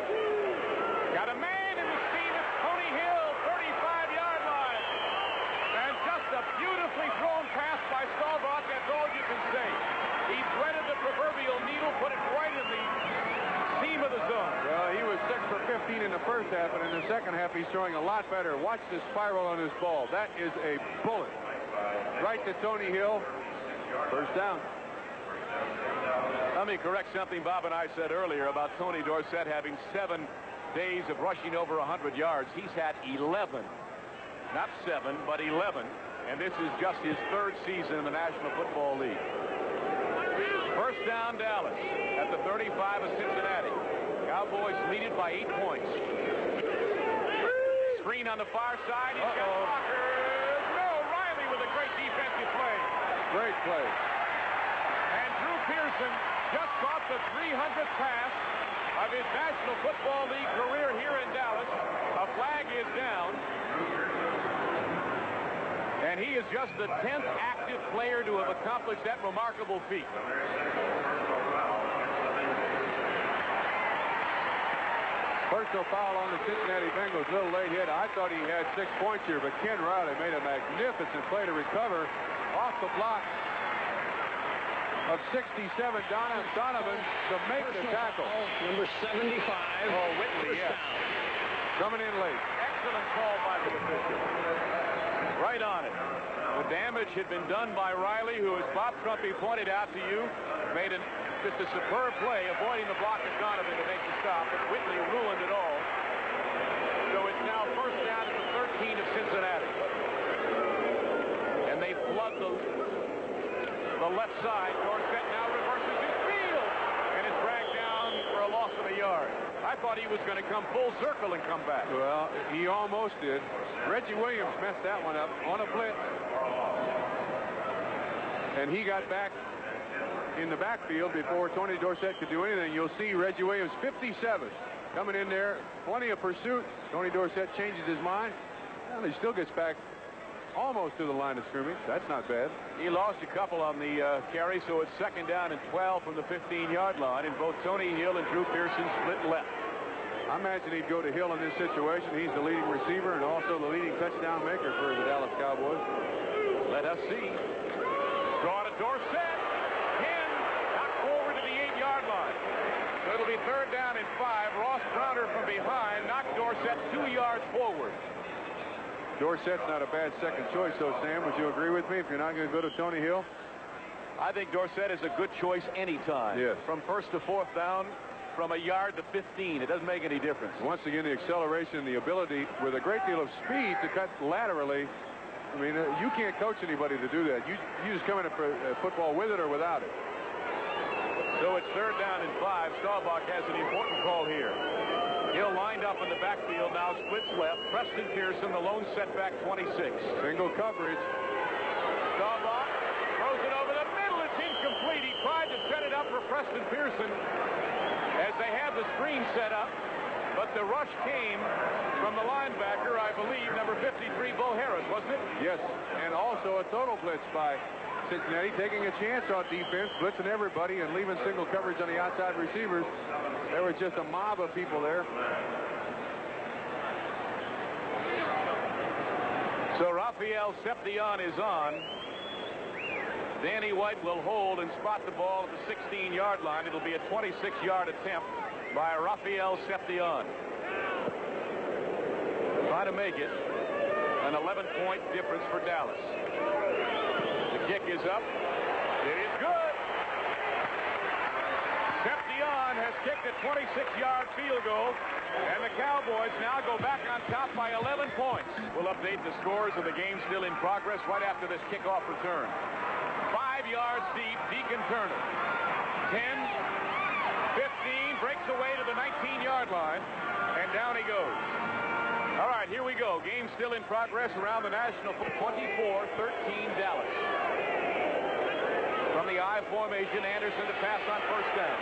Got a man in the seam. It's Tony Hill, 35-yard line. And just a beautifully thrown pass by Staubach. That's all you can say. He threaded the proverbial needle, put it right in the seam of the zone. Well, he was 6 for 15 in the first half, and in the second half, he's throwing a lot better. Watch the spiral on his ball. That is a bullet. Right to Tony Hill. First down. Let me correct something Bob and I said earlier about Tony Dorsett having 7 days of rushing over 100 yards. He's had 11. Not 7, but 11. And this is just his 3rd season in the National Football League. First down, Dallas at the 35 of Cincinnati. Cowboys lead it by 8 points. Screen on the far side. He's got blockers. No, Riley with a great defensive play. Great play. And Drew Pearson just caught the 300th pass of his National Football League career here in Dallas. A flag is down. And he is just the 10th active player to have accomplished that remarkable feat. Personal foul on the Cincinnati Bengals. Little late hit. I thought he had 6 points here, but Ken Riley made a magnificent play to recover off the block of 67 Donovan to make the tackle. Number 75. Oh, Whitley, yes. Coming in late. Excellent call by the official. Right on it. The damage had been done by Riley, who, as Bob Trumpy pointed out to you, made just a superb play, avoiding the block of Donovan to make the stop, but Whitley ruined it all. So it's now first down at the 13 of Cincinnati. And they flood the left side. Dorsett now reverses his field and is dragged down for a loss of a yard. I thought thought he was going to come full circle and come back. Well, he almost did. Reggie Williams messed that one up on a blitz. And he got back in the backfield before Tony Dorsett could do anything. You'll see Reggie Williams, 57, coming in there. Plenty of pursuit. Tony Dorsett changes his mind. Well, he still gets back almost to the line of scrimmage. That's not bad. He lost a couple on the carry, so it's 2nd down and 12 from the 15-yard line, and both Tony Hill and Drew Pearson split left. I imagine he'd go to Hill in this situation. He's the leading receiver and also the leading touchdown maker for the Dallas Cowboys. Let us see. Draw to Dorsett. 10. Knocked forward to the 8-yard line. So it'll be 3rd down and 5. Ross Browner from behind knocked Dorsett 2 yards forward. Dorsett's not a bad second choice, though, Sam. Would you agree with me if you're not going to go to Tony Hill? I think Dorsett is a good choice anytime. Yes. From 1st to 4th down, from a yard to 15. It doesn't make any difference. Once again, the acceleration, the ability with a great deal of speed to cut laterally. I mean, you can't coach anybody to do that. You just come into football with it or without it. So it's 3rd down and 5. Staubach has an important call here. Hill lined up in the backfield, now splits left. Preston Pearson, the lone setback, 26. Single coverage. Staubach throws it over the middle. It's incomplete. He tried to set it up for Preston Pearson as they have the screen set up, but the rush came from the linebacker, I believe, number 53, Bo Harris, wasn't it? Yes, and also a total blitz by Cincinnati, taking a chance on defense, blitzing everybody and leaving single coverage on the outside receivers. There was just a mob of people there. So Raphael Seption is on. Danny White will hold and spot the ball at the 16-yard line. It'll be a 26-yard attempt by Raphael Seption. Trying to make it an 11-point difference for Dallas. The kick is up. It is good. Seption has kicked a 26-yard field goal, and the Cowboys now go back on top by 11 points. We'll update the scores of the game still in progress right after this kickoff return. 5 yards deep, Deacon Turner. 10, 15, breaks away to the 19-yard line, and down he goes. All right, here we go. Game still in progress around the National. 24-13 Dallas. From the I formation, Anderson to pass on 1st down.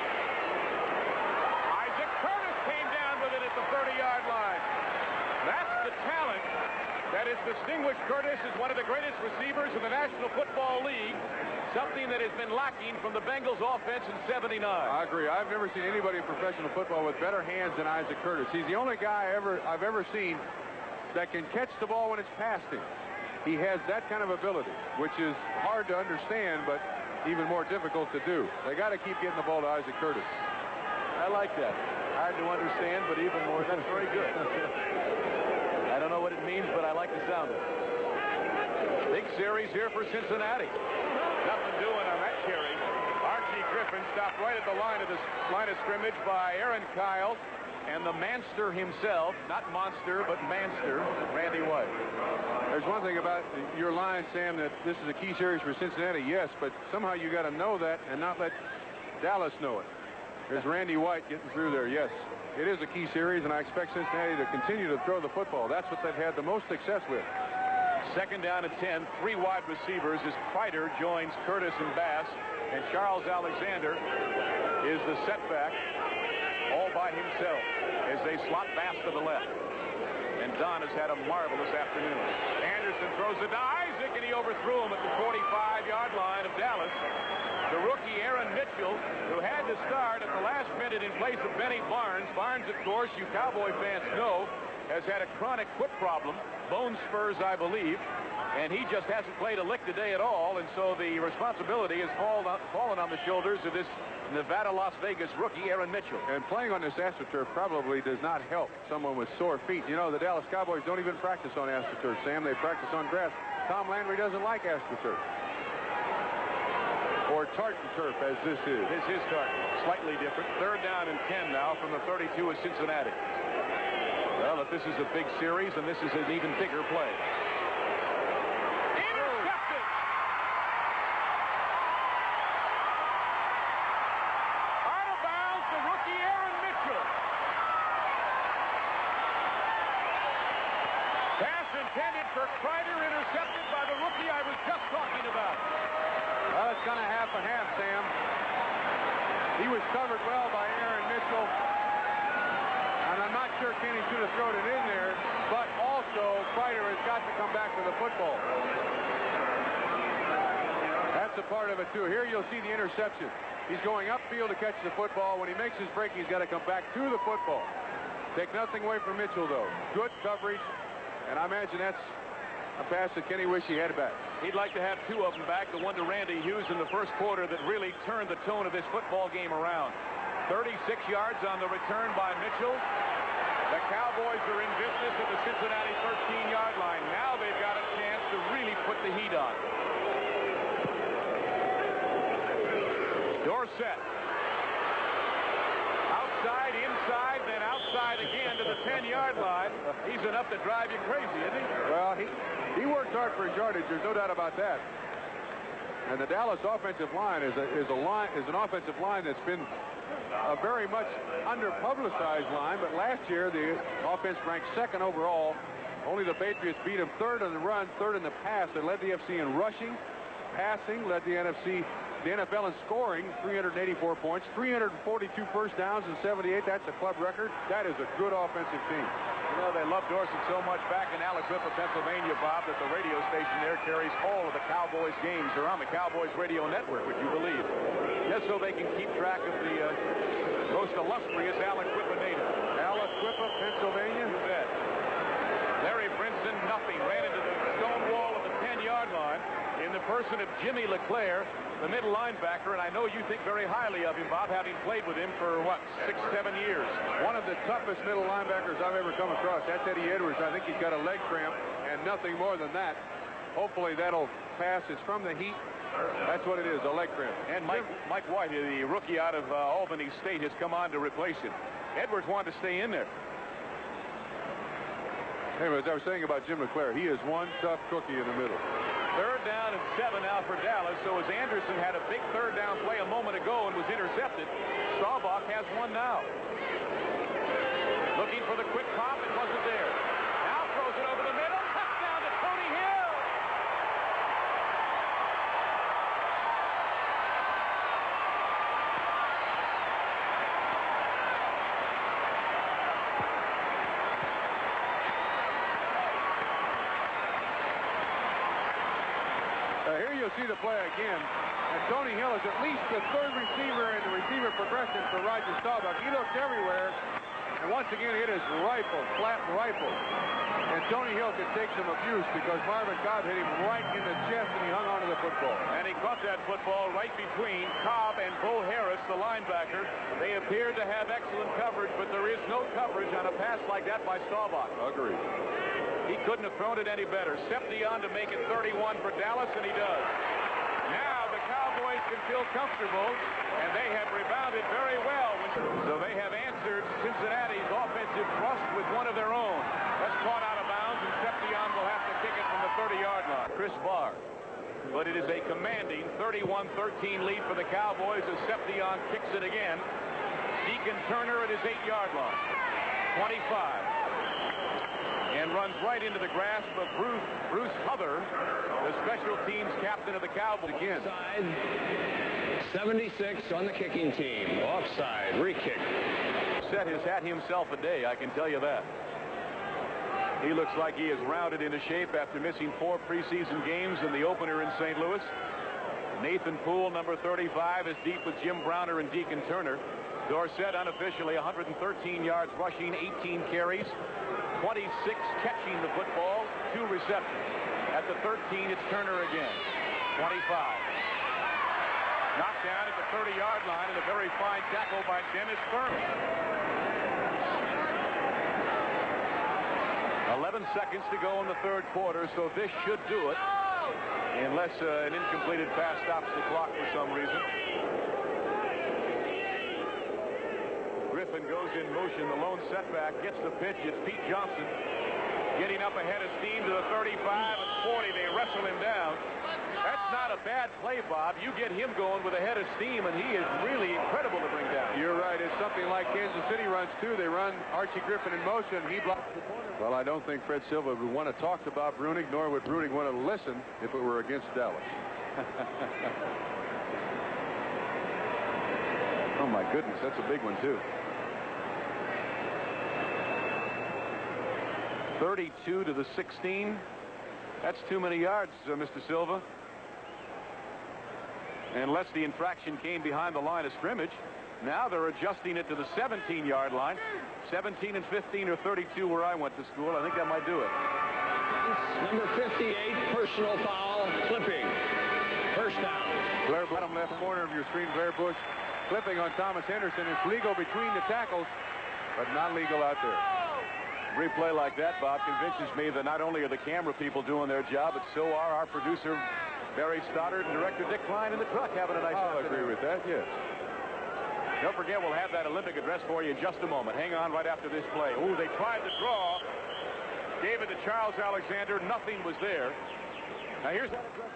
Isaac Curtis came down with it at the 30-yard line. That's the talent that has distinguished Curtis as one of the greatest receivers in the National Football League, something that has been lacking from the Bengals offense in '79. I agree. I've never seen anybody in professional football with better hands than Isaac Curtis. He's the only guy I've ever seen that can catch the ball when it's past him. He has that kind of ability, which is hard to understand, but even more difficult to do. They got to keep getting the ball to Isaac Curtis. I like that. Hard to understand, but even more, that's very good. I don't know what it means, but I like the sound of it. Big series here for Cincinnati. Nothing doing on that carry. Archie Griffin stopped right at the line of scrimmage by Aaron Kyle and the Manster himself, not Monster, but Manster, Randy White. There's one thing about your line, Sam, that this is a key series for Cincinnati, yes, but somehow you got to know that and not let Dallas know it. There's Randy White getting through there, yes. It is a key series, and I expect Cincinnati to continue to throw the football. That's what they've had the most success with. 2nd down and 10, 3 wide receivers as Kreider joins Curtis and Bass, and Charles Alexander is the setback all by himself as they slot Bass to the left. And Don has had a marvelous afternoon. Anderson throws it to Isaac, and he overthrew him at the 45-yard line of Dallas. The rookie Aaron Mitchell, who had to start at the last minute in place of Benny Barnes. Barnes, of course, you Cowboy fans know, has had a chronic foot problem, bone spurs, I believe, and he just hasn't played a lick today at all, and so the responsibility has fallen on the shoulders of this Nevada-Las Vegas rookie, Aaron Mitchell. And playing on this AstroTurf probably does not help someone with sore feet. You know, the Dallas Cowboys don't even practice on AstroTurf, Sam. They practice on grass. Tom Landry doesn't like AstroTurf. Or tartan turf, as this is. This is tartan. Slightly different. 3rd down and 10 now from the 32 of Cincinnati. Well, if this is a big series, then this is an even bigger play. Intercepted! Out of bounds, the rookie Aaron Mitchell. intended for Kreider, intercepted by the rookie I was just talking about. Well, it's kind of half and half, Sam. He was covered well by Aaron Mitchell. And I'm not sure Kenny should have thrown it in there, but also Kreider has got to come back to the football. That's a part of it, too. Here you'll see the interception. He's going upfield to catch the football. When he makes his break, he's got to come back to the football. Take nothing away from Mitchell, though. Good coverage, and I imagine that's a pass that Kenny wished he had back. He'd like to have two of them back, the one to Randy Hughes in the first quarter that really turned the tone of this football game around. 36 yards on the return by Mitchell. The Cowboys are in business at the Cincinnati 13-yard line. Now they've got a chance to really put the heat on. Dorsett. Outside, inside, then outside again to the 10-yard line. He's enough to drive you crazy, isn't he? Well, he worked hard for his yardage. There's no doubt about that. And the Dallas offensive line is an offensive line that's been a very much under-publicized line. But last year, the offense ranked second overall. Only the Patriots beat them third on the run, third in the pass. They led the NFC in rushing, passing, led the NFL in scoring, 384 points, 342 first downs and 78. That's a club record. That is a good offensive team. You know, they love Dorsett so much back in Aliquippa, Pennsylvania, Bob, that the radio station there carries all of the Cowboys games. They're on the Cowboys radio network, would you believe? Just so they can keep track of the most illustrious Aliquippa native. Aliquippa, Pennsylvania? You bet. Larry Brinson, nothing. Ran into the stone wall of the 10-yard line in the person of Jimmy LeClaire, the middle linebacker, and I know you think very highly of him, Bob, having played with him for, what, 6-7 years. One of the toughest middle linebackers I've ever come across. That's Eddie Edwards. I think he's got a leg cramp and nothing more than that. Hopefully that'll pass. It's from the heat. That's what it is, a leg cramp. And Mike White, the rookie out of Albany State, has come on to replace him. Edwards wanted to stay in there. Anyway, as I was saying about Jim LeClaire, he is one tough cookie in the middle. Third down and 7 now for Dallas. So as Anderson had a big third down play a moment ago and was intercepted, Staubach has one now. Looking for the quick pop. It wasn't there. Now throws it over the middle. Touchdown to Tony Hill. Here you'll see the play again. And Tony Hill is at least the third receiver in the receiver progression for Roger Staubach. He looked everywhere. And once again, hit his rifle, flat rifle. And Tony Hill could take some abuse because Marvin Cobb hit him right in the chest and he hung onto the football. And he caught that football right between Cobb and Bo Harris, the linebacker. They appeared to have excellent coverage, but there is no coverage on a pass like that by Staubach. Agreed. He couldn't have thrown it any better. Seption to make it 31 for Dallas, and he does. Now the Cowboys can feel comfortable, and they have rebounded very well. So they have answered Cincinnati's offensive thrust with one of their own. That's caught out of bounds, and Seption will have to kick it from the 30-yard line. Chris Barr. But it is a commanding 31-13 lead for the Cowboys as Seption kicks it again. Deacon Turner at his 8-yard line. 25. And runs right into the grasp of Bruce Huther, the special teams captain of the Cowboys. Again. Offside. 76 on the kicking team. Offside. Re-kick. Set has had himself a day, I can tell you that. He looks like he is rounded into shape after missing 4 preseason games in the opener in St. Louis. Nathan Poole, number 35, is deep with Jim Browner and Deacon Turner. Dorsett unofficially 113 yards rushing, 18 carries. 26 catching the football, 2 receptions. At the 13, it's Turner again. 25. Knocked down at the 30-yard line, and a very fine tackle by Dennis Thurman. 11 seconds to go in the third quarter, so this should do it. Unless an incompleted pass stops the clock for some reason. Griffin goes in motion. The lone setback gets the pitch. It's Pete Johnson. Getting up ahead of steam to the 35 and 40. They wrestle him down. That's not a bad play, Bob. You get him going with a head of steam, and he is really incredible to bring down. You're right. It's something like Kansas City runs, too. They run Archie Griffin in motion. He blocks the corner. Well, I don't think Fred Silva would want to talk to Bob Brunig, nor would Brunig want to listen if it were against Dallas. Oh, my goodness. That's a big one, too. 32 to the 16. That's too many yards, Mr. Silva. Unless the infraction came behind the line of scrimmage. Now they're adjusting it to the 17-yard line. 17 and 15 or 32 where I went to school. I think that might do it. Number 58, personal foul, clipping. First down. Blair, bottom left corner of your screen, Blair Bush. Clipping on Thomas Henderson. It's legal between the tackles, but not legal out there. Replay like that, Bob, convinces me that not only are the camera people doing their job, but so are our producer, Barry Stoddard, and director Dick Klein in the truck having a nice I'll afternoon. agree with that, yes. Don't forget, we'll have that Olympic address for you in just a moment. Hang on right after this play. Ooh, they tried to draw. Gave it to Charles Alexander. Nothing was there. Now, here's that address.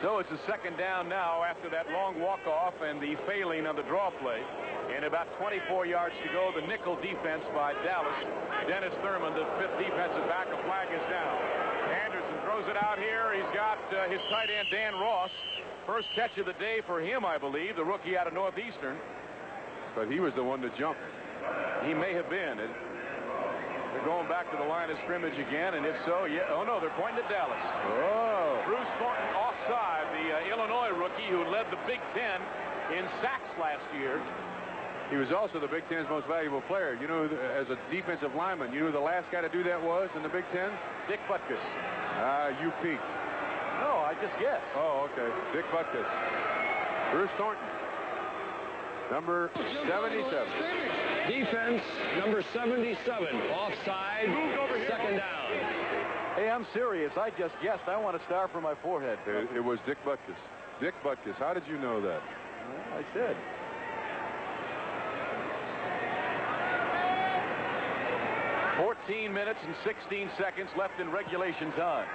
So it's a second down now after that long walk-off and the failing on the draw play. And about 24 yards to go, the nickel defense by Dallas. Dennis Thurman, the fifth defensive back. A flag is down. Anderson throws it out here. He's got his tight end, Dan Ross. First catch of the day for him, I believe, the rookie out of Northeastern. But he was the one that jumped. He may have been. They're going back to the line of scrimmage again, and if so, yeah. Oh, no, they're pointing at Dallas. Oh. Bruce Thornton offside, the Illinois rookie who led the Big Ten in sacks last year. He was also the Big Ten's most valuable player. You know, as a defensive lineman, you know who the last guy to do that was in the Big Ten? Dick Butkus. You peaked. No, I just guessed. Oh, okay. Dick Butkus. Bruce Thornton. Number 77. Defense, number 77. Offside, second down. Hey, I'm serious. I just guessed. I want a star for my forehead. It was Dick Butkus. Dick Butkus. How did you know that? I said. Minutes and 16 seconds left in regulation time.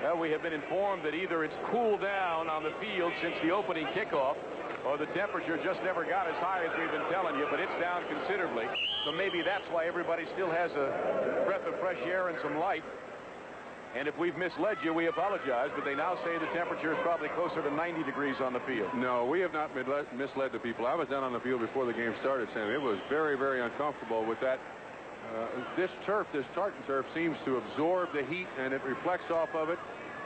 Well, we have been informed that either it's cooled down on the field since the opening kickoff, or the temperature just never got as high as we've been telling you, but it's down considerably. So maybe that's why everybody still has a breath of fresh air and some light. And if we've misled you, we apologize, but they now say the temperature is probably closer to 90 degrees on the field. No, we have not misled the people. I was down on the field before the game started, Sam. It was very, very uncomfortable with that. This tartan turf seems to absorb the heat, and it reflects off of it,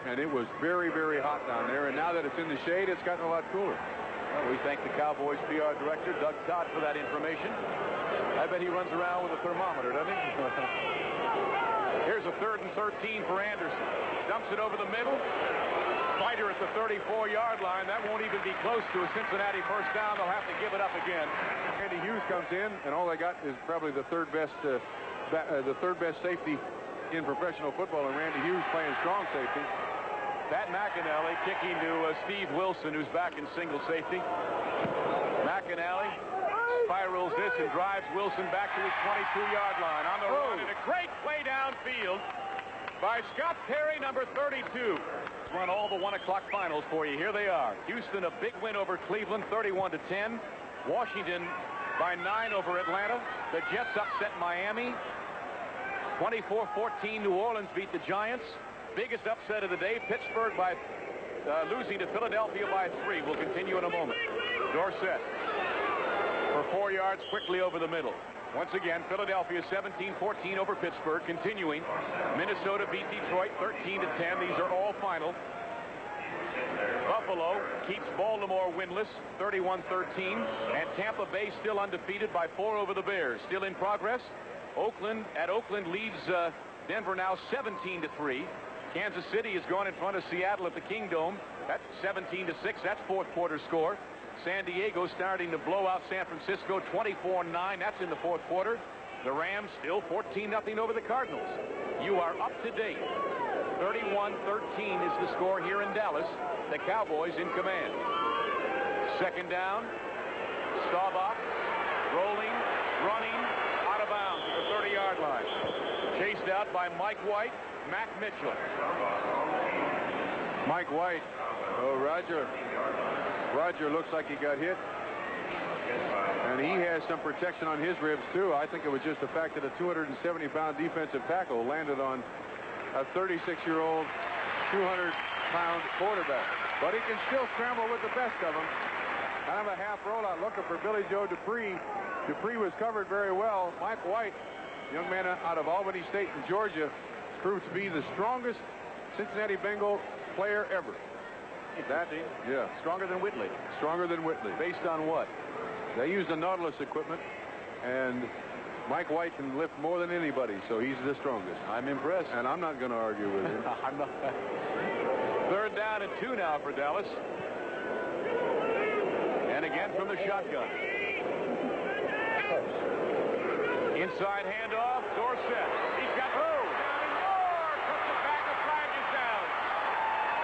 and it was very, very hot down there. And now that it's in the shade, it's gotten a lot cooler. Well, we thank the Cowboys PR director, Doug Todd, for that information. I bet he runs around with a thermometer, doesn't he? Here's a 3rd and 13 for Anderson. Dumps it over the middle. Fighter at the 34-yard line. That won't even be close to a Cincinnati first down. They'll have to give it up again. Randy Hughes comes in, and all they got is probably the third best safety in professional football, and Randy Hughes playing strong safety. Pat McAnally kicking to Steve Wilson, who's back in single safety. McAnally spirals this and drives Wilson back to his 22-yard line on the run, and a great play downfield by Scott Perry, number 32. Run all the 1 o'clock finals for you. Here they are. Houston, a big win over Cleveland, 31-10. Washington by 9 over Atlanta. The Jets upset Miami. 24-14. New Orleans beat the Giants. Biggest upset of the day, Pittsburgh by losing to Philadelphia by 3. We'll continue in a moment. Dorsett for 4 yards quickly over the middle. Once again, Philadelphia 17-14 over Pittsburgh. Continuing, Minnesota beat Detroit 13-10. These are all final. Buffalo keeps Baltimore winless 31-13, and Tampa Bay still undefeated by 4 over the Bears. Still in progress. Oakland leads Denver now 17-3. Kansas City has gone in front of Seattle at the Kingdome. That's 17-6. That's fourth quarter score. San Diego starting to blow out San Francisco 24-9. That's in the fourth quarter. The Rams still 14-0 over the Cardinals. You are up to date. 31-13 is the score here in Dallas. The Cowboys in command. Second down. Staubach rolling, running, out of bounds at the 30-yard line. Chased out by Mike White, Mac Mitchell. Mike White. Oh, Roger looks like he got hit. And he has some protection on his ribs, too. I think it was just the fact that a 270-pound defensive tackle landed on a 36-year-old, 200-pound quarterback. But he can still scramble with the best of them. Kind of a half rollout looking for Billy Joe Dupree. Dupree was covered very well. Mike White, young man out of Albany State in Georgia, proved to be the strongest Cincinnati Bengal player ever. Yeah. Stronger than Whitley. Stronger than Whitley. Based on what? They use the Nautilus equipment, and Mike White can lift more than anybody, so he's the strongest. I'm impressed. And I'm not going to argue with him. I'm not. 3rd down and 2 now for Dallas. And again from the shotgun. Inside handoff, Dorsett. He's got down and more. Cuts it back. A flag is down.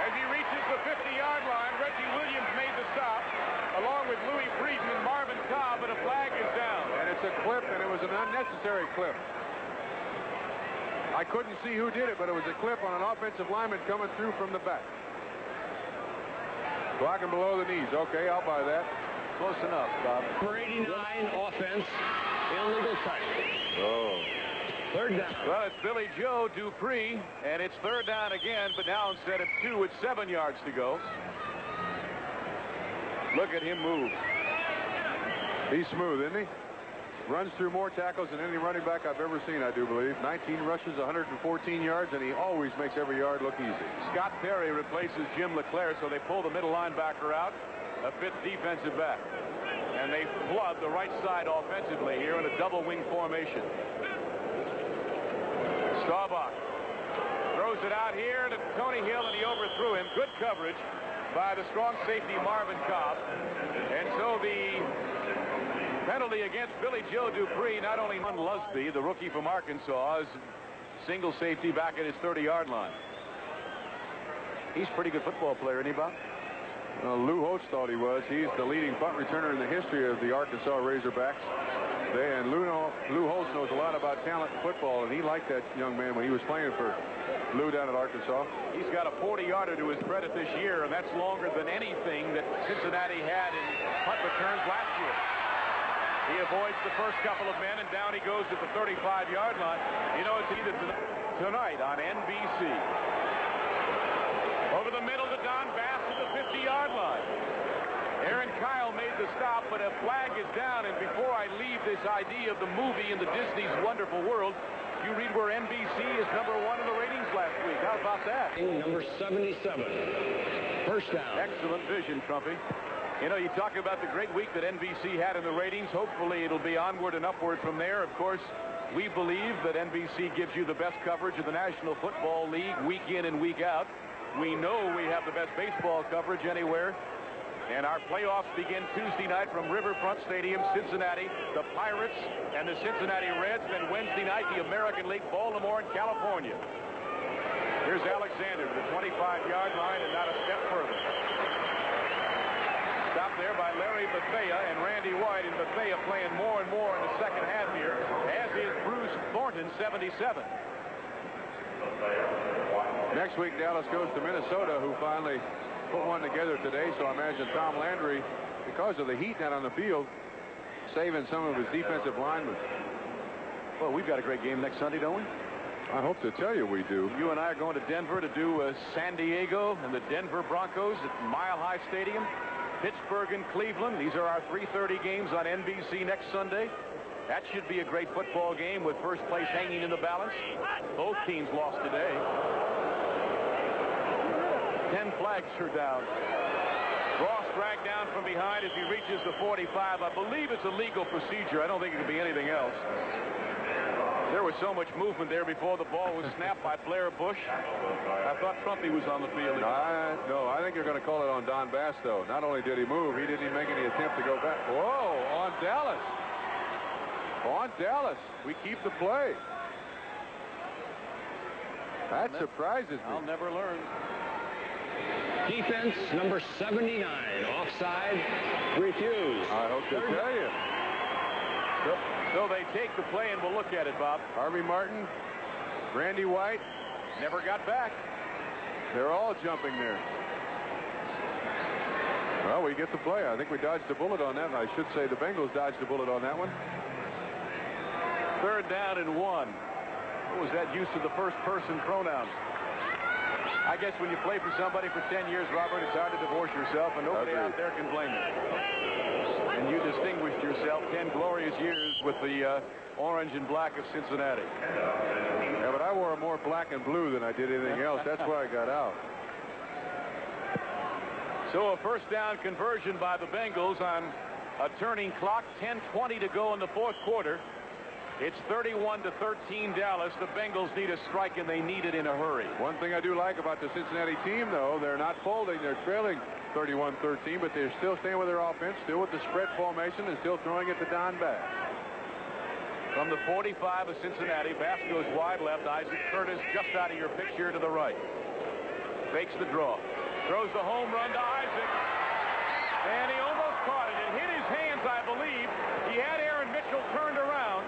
As he reaches the 50-yard line, Reggie Williams made the stop, along with Louis Frieden and Marvin Cobb, but a flag is down. And it's a clip, and it was an unnecessary clip. I couldn't see who did it, but it was a clip on an offensive lineman coming through from the back. Blocking below the knees. Okay, I'll buy that. Close enough, Bob. Number 89 offense, illegal touch. Oh. 3rd down. Well, it's Billy Joe Dupree, and it's 3rd down again, but now instead of 2, it's 7 yards to go. Look at him move. He's smooth, isn't he? Runs through more tackles than any running back I've ever seen, I do believe. 19 rushes, 114 yards, and he always makes every yard look easy. Scott Perry replaces Jim LeClaire, so they pull the middle linebacker out, a 5th defensive back. And they flood the right side offensively here in a double wing formation. Staubach throws it out here to Tony Hill, and he overthrew him. Good coverage by the strong safety Marvin Cobb. And so the penalty against Billy Joe Dupree, not only on Lusby, the rookie from Arkansas, is single safety back at his 30-yard line. He's a pretty good football player, isn't he, Bob? Lou Holtz thought he was. He's the leading punt returner in the history of the Arkansas Razorbacks. And Lou Holtz knows a lot about talent in football, and he liked that young man when he was playing for Lou down at Arkansas. He's got a 40-yarder to his credit this year, and that's longer than anything that Cincinnati had in punt returns last year. He avoids the first couple of men, and down he goes at the 35-yard line. You know, it's either tonight on NBC. Over the middle to Don Bass at the 50-yard line. Aaron Kyle made the stop, but a flag is down. And before I leave this idea of the movie in the Disney's Wonderful World, you read where NBC is #1 in the ratings last week. How about that? Number 77. 1st down. Excellent vision, Trumpy. You know, you talk about the great week that NBC had in the ratings. Hopefully it'll be onward and upward from there. Of course, we believe that NBC gives you the best coverage of the National Football League week in and week out. We know we have the best baseball coverage anywhere. And our playoffs begin Tuesday night from Riverfront Stadium, Cincinnati, the Pirates and the Cincinnati Reds. Then Wednesday night, the American League, Baltimore and California. Here's Alexander to the 25-yard line and not a step further. Stopped there by Larry Bethea and Randy White, and Bethea playing more and more in the second half here, as is Bruce Thornton, 77. Next week, Dallas goes to Minnesota, who finally put one together today, so I imagine Tom Landry, because of the heat down on the field, saving some of his defensive linemen. Well, we've got a great game next Sunday, don't we? I hope to tell you we do. You and I are going to Denver to do San Diego and the Denver Broncos at Mile High Stadium, Pittsburgh and Cleveland. These are our 3:30 games on NBC next Sunday. That should be a great football game with first place hanging in the balance. Both teams lost today. 10 flags are down. Ross dragged down from behind as he reaches the 45. I believe it's a legal procedure. I don't think it could be anything else. There was so much movement there before the ball was snapped by Blair Bush. I thought Trumpy was on the field. No, I think you're going to call it on Don Bass, though. Not only did he move, he didn't even make any attempt to go back. Whoa, on Dallas. On Dallas. We keep the play. That surprises me. I'll never learn. Defense, number 79. Offside, refused. I hope to tell you. So they take the play, and we'll look at it, Bob. Harvey Martin Randy White never got back. They're all jumping there. Well, we get the play. I think we dodged a bullet on that. And I should say the Bengals dodged a bullet on that one. 3rd down and 1. What was that use of the first person pronouns? I guess when you play for somebody for 10 years, Robert, it's hard to divorce yourself, and nobody out there can blame you. And you distinguished yourself 10 glorious years with the orange and black of Cincinnati. Yeah, but I wore more black and blue than I did anything else. That's why I got out. So a 1st down conversion by the Bengals on a turning clock. 10:20 to go in the 4th quarter. It's 31-13 Dallas. The Bengals need a strike, and they need it in a hurry. One thing I do like about the Cincinnati team, though, they're not folding. They're trailing 31-13, but they're still staying with their offense, still with the spread formation, and still throwing it to Don Bass. From the 45 of Cincinnati, Bass goes wide left. Isaac Curtis just out of your picture to the right. Fakes the draw. Throws the home run to Isaac. And he almost caught it. It hit his hands, I believe. He had Aaron Mitchell turned around.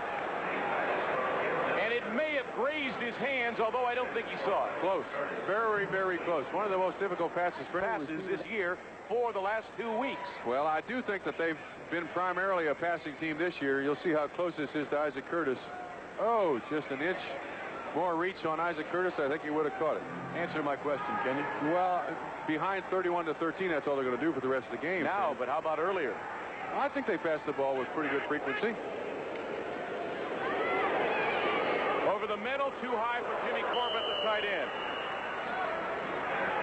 And it may have grazed his hands, although I don't think he saw it. Close. Very, very close. One of the most difficult passes this year for the last 2 weeks. Well, I do think that they've been primarily a passing team this year. You'll see how close this is to Isaac Curtis. Oh, just an inch more reach on Isaac Curtis. I think he would have caught it. Answer my question, can you? Well, behind 31-13, that's all they're going to do for the rest of the game. Now, but how about earlier? I think they passed the ball with pretty good frequency. Over the middle, too high for Jimmy Corbett, the tight end.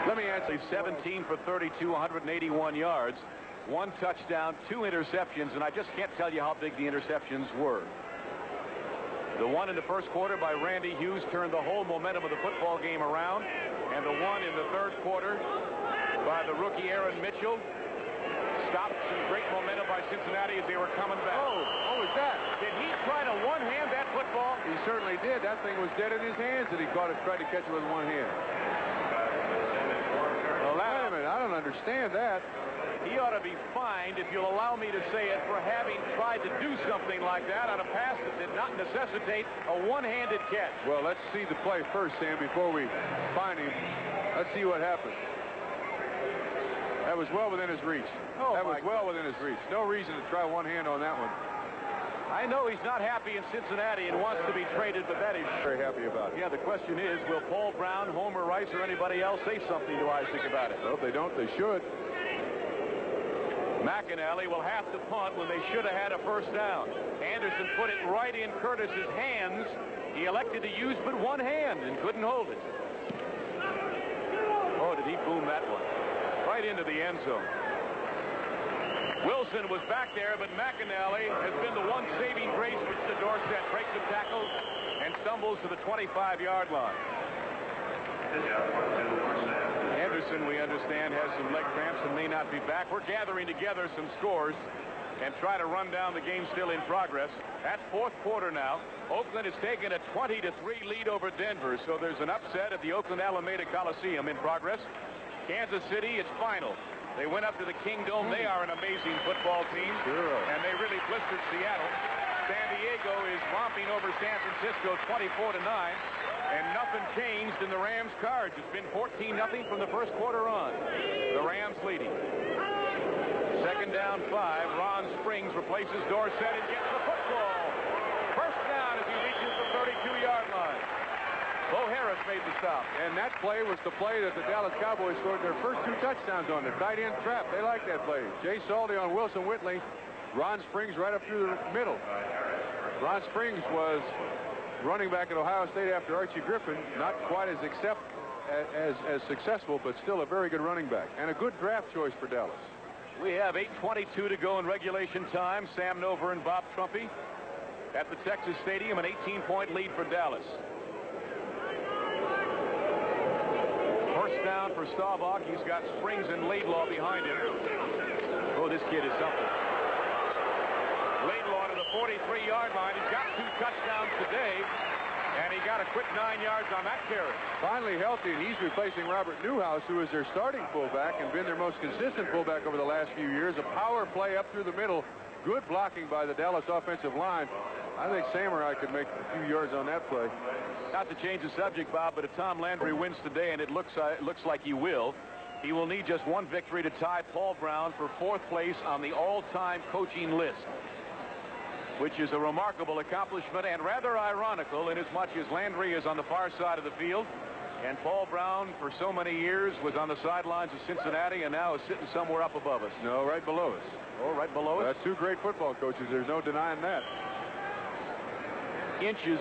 Let me answer. 17 for 32, 181 yards, 1 touchdown, 2 interceptions, and I just can't tell you how big the interceptions were. The one in the 1st quarter by Randy Hughes turned the whole momentum of the football game around, and the one in the 3rd quarter by the rookie Aaron Mitchell stopped some great momentum by Cincinnati as they were coming back. Oh, what was that? Did he try to one-hand that football? He certainly did. That thing was dead in his hands, and he tried to catch it with one hand. Well, wait a minute. I don't understand that. He ought to be fined, if you'll allow me to say it, for having tried to do something like that on a pass that did not necessitate a one-handed catch. Well, let's see the play first, Sam, before we fine him. Let's see what happens. That was well within his reach. That was well within his reach. No reason to try one hand on that one. I know he's not happy in Cincinnati and wants to be traded, but that is very happy about it. Yeah, the question is, will Paul Brown, Homer Rice, or anybody else say something to Isaac about it? Well, if they don't, they should. McAnally will have to punt when they should have had a 1st down. Anderson put it right in Curtis's hands. He elected to use but one hand and couldn't hold it. Oh, did he boom that one? Right into the end zone. Wilson was back there, but McAnally has been the one saving grace to Dorsett. Breaks some tackles and stumbles to the 25-yard line. Henderson, we understand, has some leg cramps and may not be back. We're gathering together some scores and try to run down the game still in progress. That's 4th quarter now. Oakland has taken a 20-3 lead over Denver, so there's an upset at the Oakland Alameda Coliseum in progress. Kansas City, it's final. They went up to the Kingdome. They are an amazing football team, and they really blistered Seattle. San Diego is romping over San Francisco 24-9. And nothing changed in the Rams' cards. It's been 14-0 from the 1st quarter on. The Rams leading. 2nd down 5. Ron Springs replaces Dorsett and gets the football. 1st down as he reaches the 32-yard line. Bo Harris made the stop. And that play was the play that the Dallas Cowboys scored their first 2 touchdowns on. The tight end trap. They like that play. Jay Salty on Wilson Whitley. Ron Springs right up through the middle. Ron Springs was running back at Ohio State after Archie Griffin. Not quite as successful, but still a very good running back. And a good draft choice for Dallas. We have 8:22 to go in regulation time. Sam Nover and Bob Trumpy at the Texas Stadium. An 18-point lead for Dallas. 1st down for Staubach. He's got Springs and Laidlaw behind him. Oh, this kid is something. Laidlaw to the 43-yard line. He's got 2 touchdowns today, and he got a quick 9 yards on that carry. Finally healthy, and he's replacing Robert Newhouse, who is their starting fullback and been their most consistent fullback over the last few years. A power play up through the middle. Good blocking by the Dallas offensive line. I think Samurai could make a few yards on that play. Not to change the subject, Bob, but if Tom Landry wins today, and it looks like he will need just one victory to tie Paul Brown for 4th place on the all-time coaching list, which is a remarkable accomplishment and rather ironical inasmuch as Landry is on the far side of the field, and Paul Brown for so many years was on the sidelines of Cincinnati and now is sitting somewhere up above us. No, right below us. Oh, right below us? That's 2 great football coaches. There's no denying that. Inches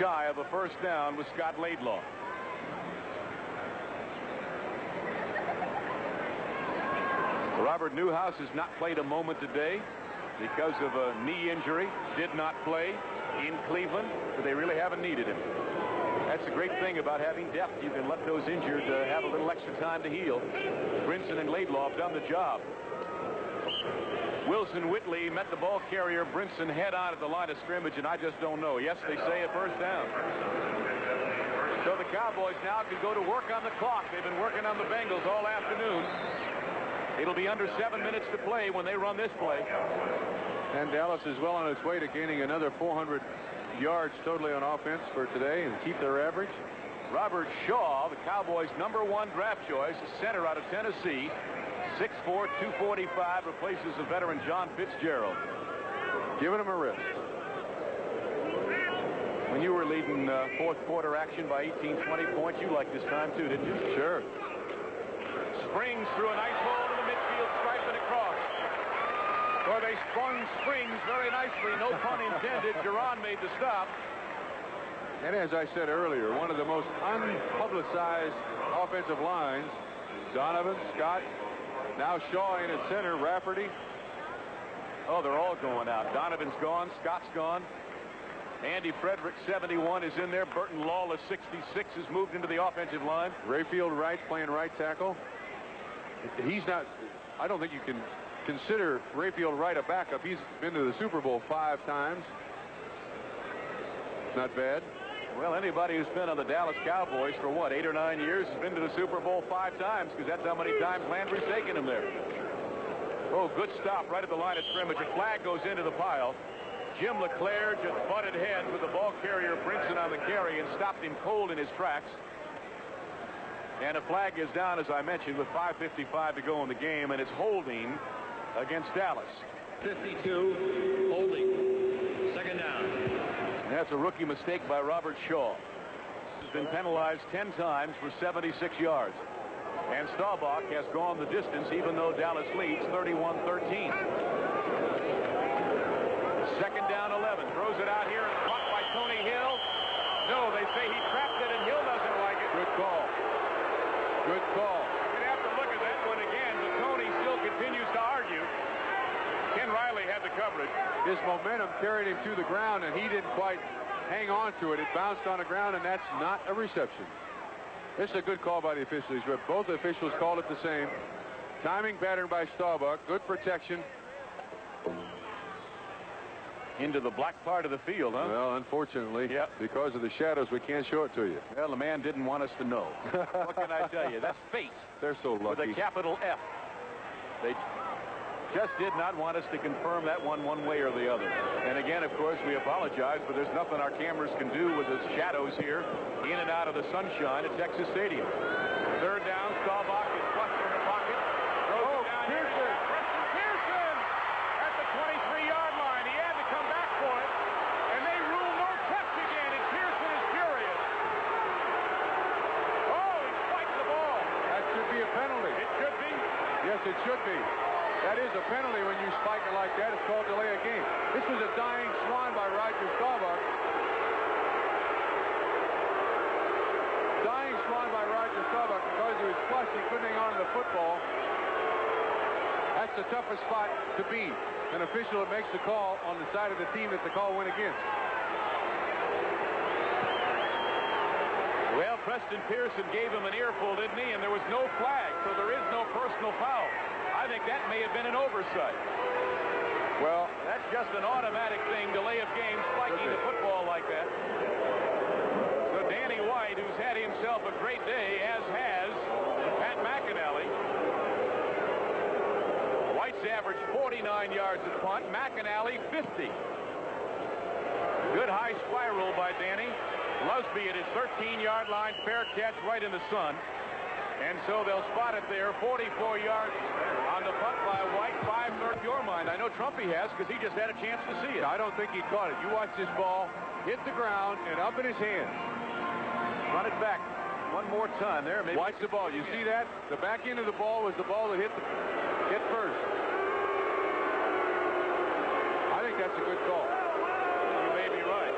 shy of a first down with Scott Laidlaw. Robert Newhouse has not played a moment today because of a knee injury. Did not play in Cleveland, but they really haven't needed him. That's the great thing about having depth. You can let those injured have a little extra time to heal. Brinson and Laidlaw have done the job. Wilson Whitley met the ball carrier Brinson head on at the line of scrimmage, and I just don't know. Yes, they say a first down. So the Cowboys now can go to work on the clock. They've been working on the Bengals all afternoon. It'll be under 7 minutes to play when they run this play. And Dallas is well on its way to gaining another 400 yards totally on offense for today and keep their average. Robert Shaw, the Cowboys' #1 draft choice, center out of Tennessee, 6'4", 245, replaces the veteran John Fitzgerald. Giving him a rest. When you were leading 4th quarter action by 18, 20 points, you liked this time too, didn't you? Sure. Springs through a nice hole to the midfield stripe and across. Well, they sprung Springs very nicely, no pun intended. Duran made the stop. And as I said earlier, one of the most unpublicized offensive lines, Donovan, Scott, now Shaw in at center, Rafferty. Oh, they're all going out. Donovan's gone, Scott's gone. Andy Frederick, 71, is in there. Burton Lawless, 66, has moved into the offensive line. Rayfield Wright playing right tackle. He's not, I don't think you can consider Rayfield Wright a backup. He's been to the Super Bowl 5 times. Not bad. Well, anybody who's been on the Dallas Cowboys for, what, 8 or 9 years has been to the Super Bowl 5 times, because that's how many times Landry's taken him there. Oh, good stop right at the line of scrimmage. A flag goes into the pile. Jim LeClaire just butted heads with the ball carrier Brinson on the carry and stopped him cold in his tracks. And a flag is down, as I mentioned, with 5:55 to go in the game, and it's holding against Dallas. 52, holding. Second down. And that's a rookie mistake by Robert Shaw. He's been penalized 10 times for 76 yards. And Staubach has gone the distance, even though Dallas leads 31-13. Second down, 11. Throws it out here and caught by Tony Hill. No, they say he trapped it, and Hill doesn't like it. Good call. Good call. You'd have to look at that one again, but Tony still continues to argue. Ken Riley had the coverage. His momentum carried him to the ground, and he didn't quite hang on to it. It bounced on the ground, and that's not a reception. This is a good call by the officials, but both officials called it the same. Timing pattern by Staubach. Good protection. Into the black part of the field, huh? Well, unfortunately, yep. Because of the shadows, we can't show it to you. Well, the man didn't want us to know. What can I tell you? That's fate. They're so lucky. With a capital F. They just did not want us to confirm that one way or the other. And again, of course, we apologize, but there's nothing our cameras can do with the shadows here in and out of the sunshine at Texas Stadium. Third down, Staubach is flushed from the pocket. Throws it down here. Preston Pearson at the 23-yard line. He had to come back for it, and they rule no touch again, and Pearson is furious. Oh, he spiked the ball. That should be a penalty. It should be. Yes, it should be. That is a penalty when you spike it like that. It's called delay of game. This was a dying swan by Roger Staubach. Dying swan by Roger Staubach because he was flushed. He couldn't hang on to the football. That's the toughest spot to be. An official that makes the call on the side of the team that the call went against. Well, Preston Pearson gave him an earful, didn't he? And there was no flag, so there is no personal foul. I think that may have been an oversight. Well, that's just an automatic thing, delay of game, spiking the football like that. So Danny White, who's had himself a great day, as has Pat McInally. White's averaged 49 yards at punt, McInally 50. Good high spiral by Danny. Lusby at his 13-yard line. Fair catch right in the sun. And so they'll spot it there. 44 yards on the punt by White. 5 your mind. I know Trumpy has because he just had a chance to see it. I don't think he caught it. You watch this ball hit the ground and up in his hands. Run it back one more time there. Maybe. Watch the ball. You see that? The back end of the ball was the ball that hit first. I think that's a good call. You may be right.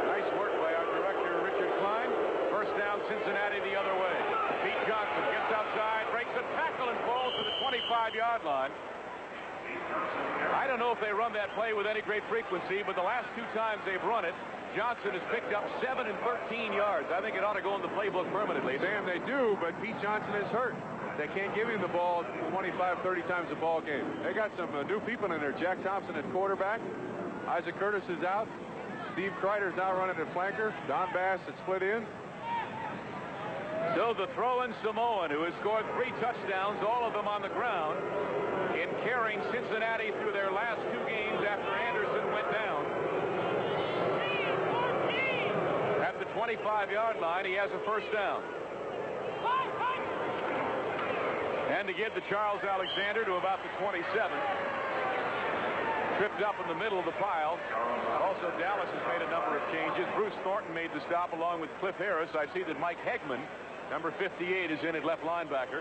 Nice work by our director, Richard Klein. First down, Cincinnati the other way. Pete Johnson gets outside, breaks a tackle, and falls to the 25-yard line. I don't know if they run that play with any great frequency, but the last 2 times they've run it, Johnson has picked up 7 and 13 yards. I think it ought to go in the playbook permanently. Sam, they do, but Pete Johnson is hurt. They can't give him the ball 25, 30 times a ball game. They got some new people in there. Jack Thompson at quarterback. Isaac Curtis is out. Steve Kreider's now running at flanker. Don Bass had split in. So the throw-in Samoan, who has scored 3 touchdowns, all of them on the ground, in carrying Cincinnati through their last 2 games after Anderson went down. At the 25-yard line, he has a first down. And to give to Charles Alexander to about the 27. Tripped up in the middle of the pile. Also, Dallas has made a number of changes. Bruce Thornton made the stop along with Cliff Harris. I see that Mike Hegman, number 58, is in at left linebacker.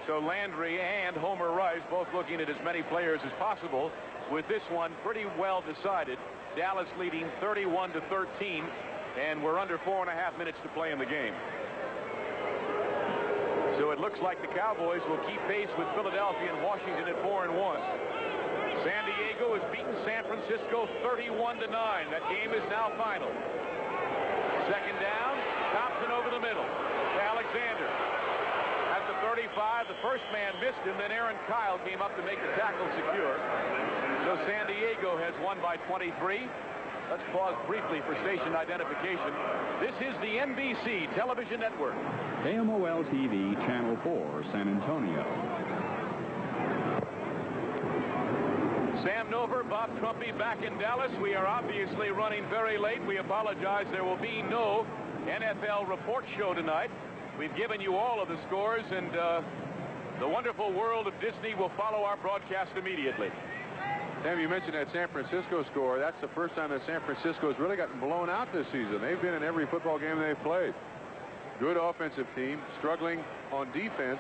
So Landry and Homer Rice both looking at as many players as possible. With this one pretty well decided. Dallas leading 31-13, and we're under 4.5 minutes to play in the game. So it looks like the Cowboys will keep pace with Philadelphia and Washington at 4-1. San Diego has beaten San Francisco 31-9. That game is now final. Second down, Thompson over the middle to Alexander. At the 35, the first man missed him, then Aaron Kyle came up to make the tackle secure. So San Diego has won by 23. Let's pause briefly for station identification. This is the NBC television network. KMOL TV, Channel 4, San Antonio. Sam Nover, Bob Trumpy back in Dallas. We are obviously running very late. We apologize. There will be no NFL report show tonight. We've given you all of the scores, and the wonderful world of Disney will follow our broadcast immediately. Sam, you mentioned that San Francisco score. That's the first time that San Francisco has really gotten blown out this season. They've been in every football game they've played. Good offensive team, struggling on defense.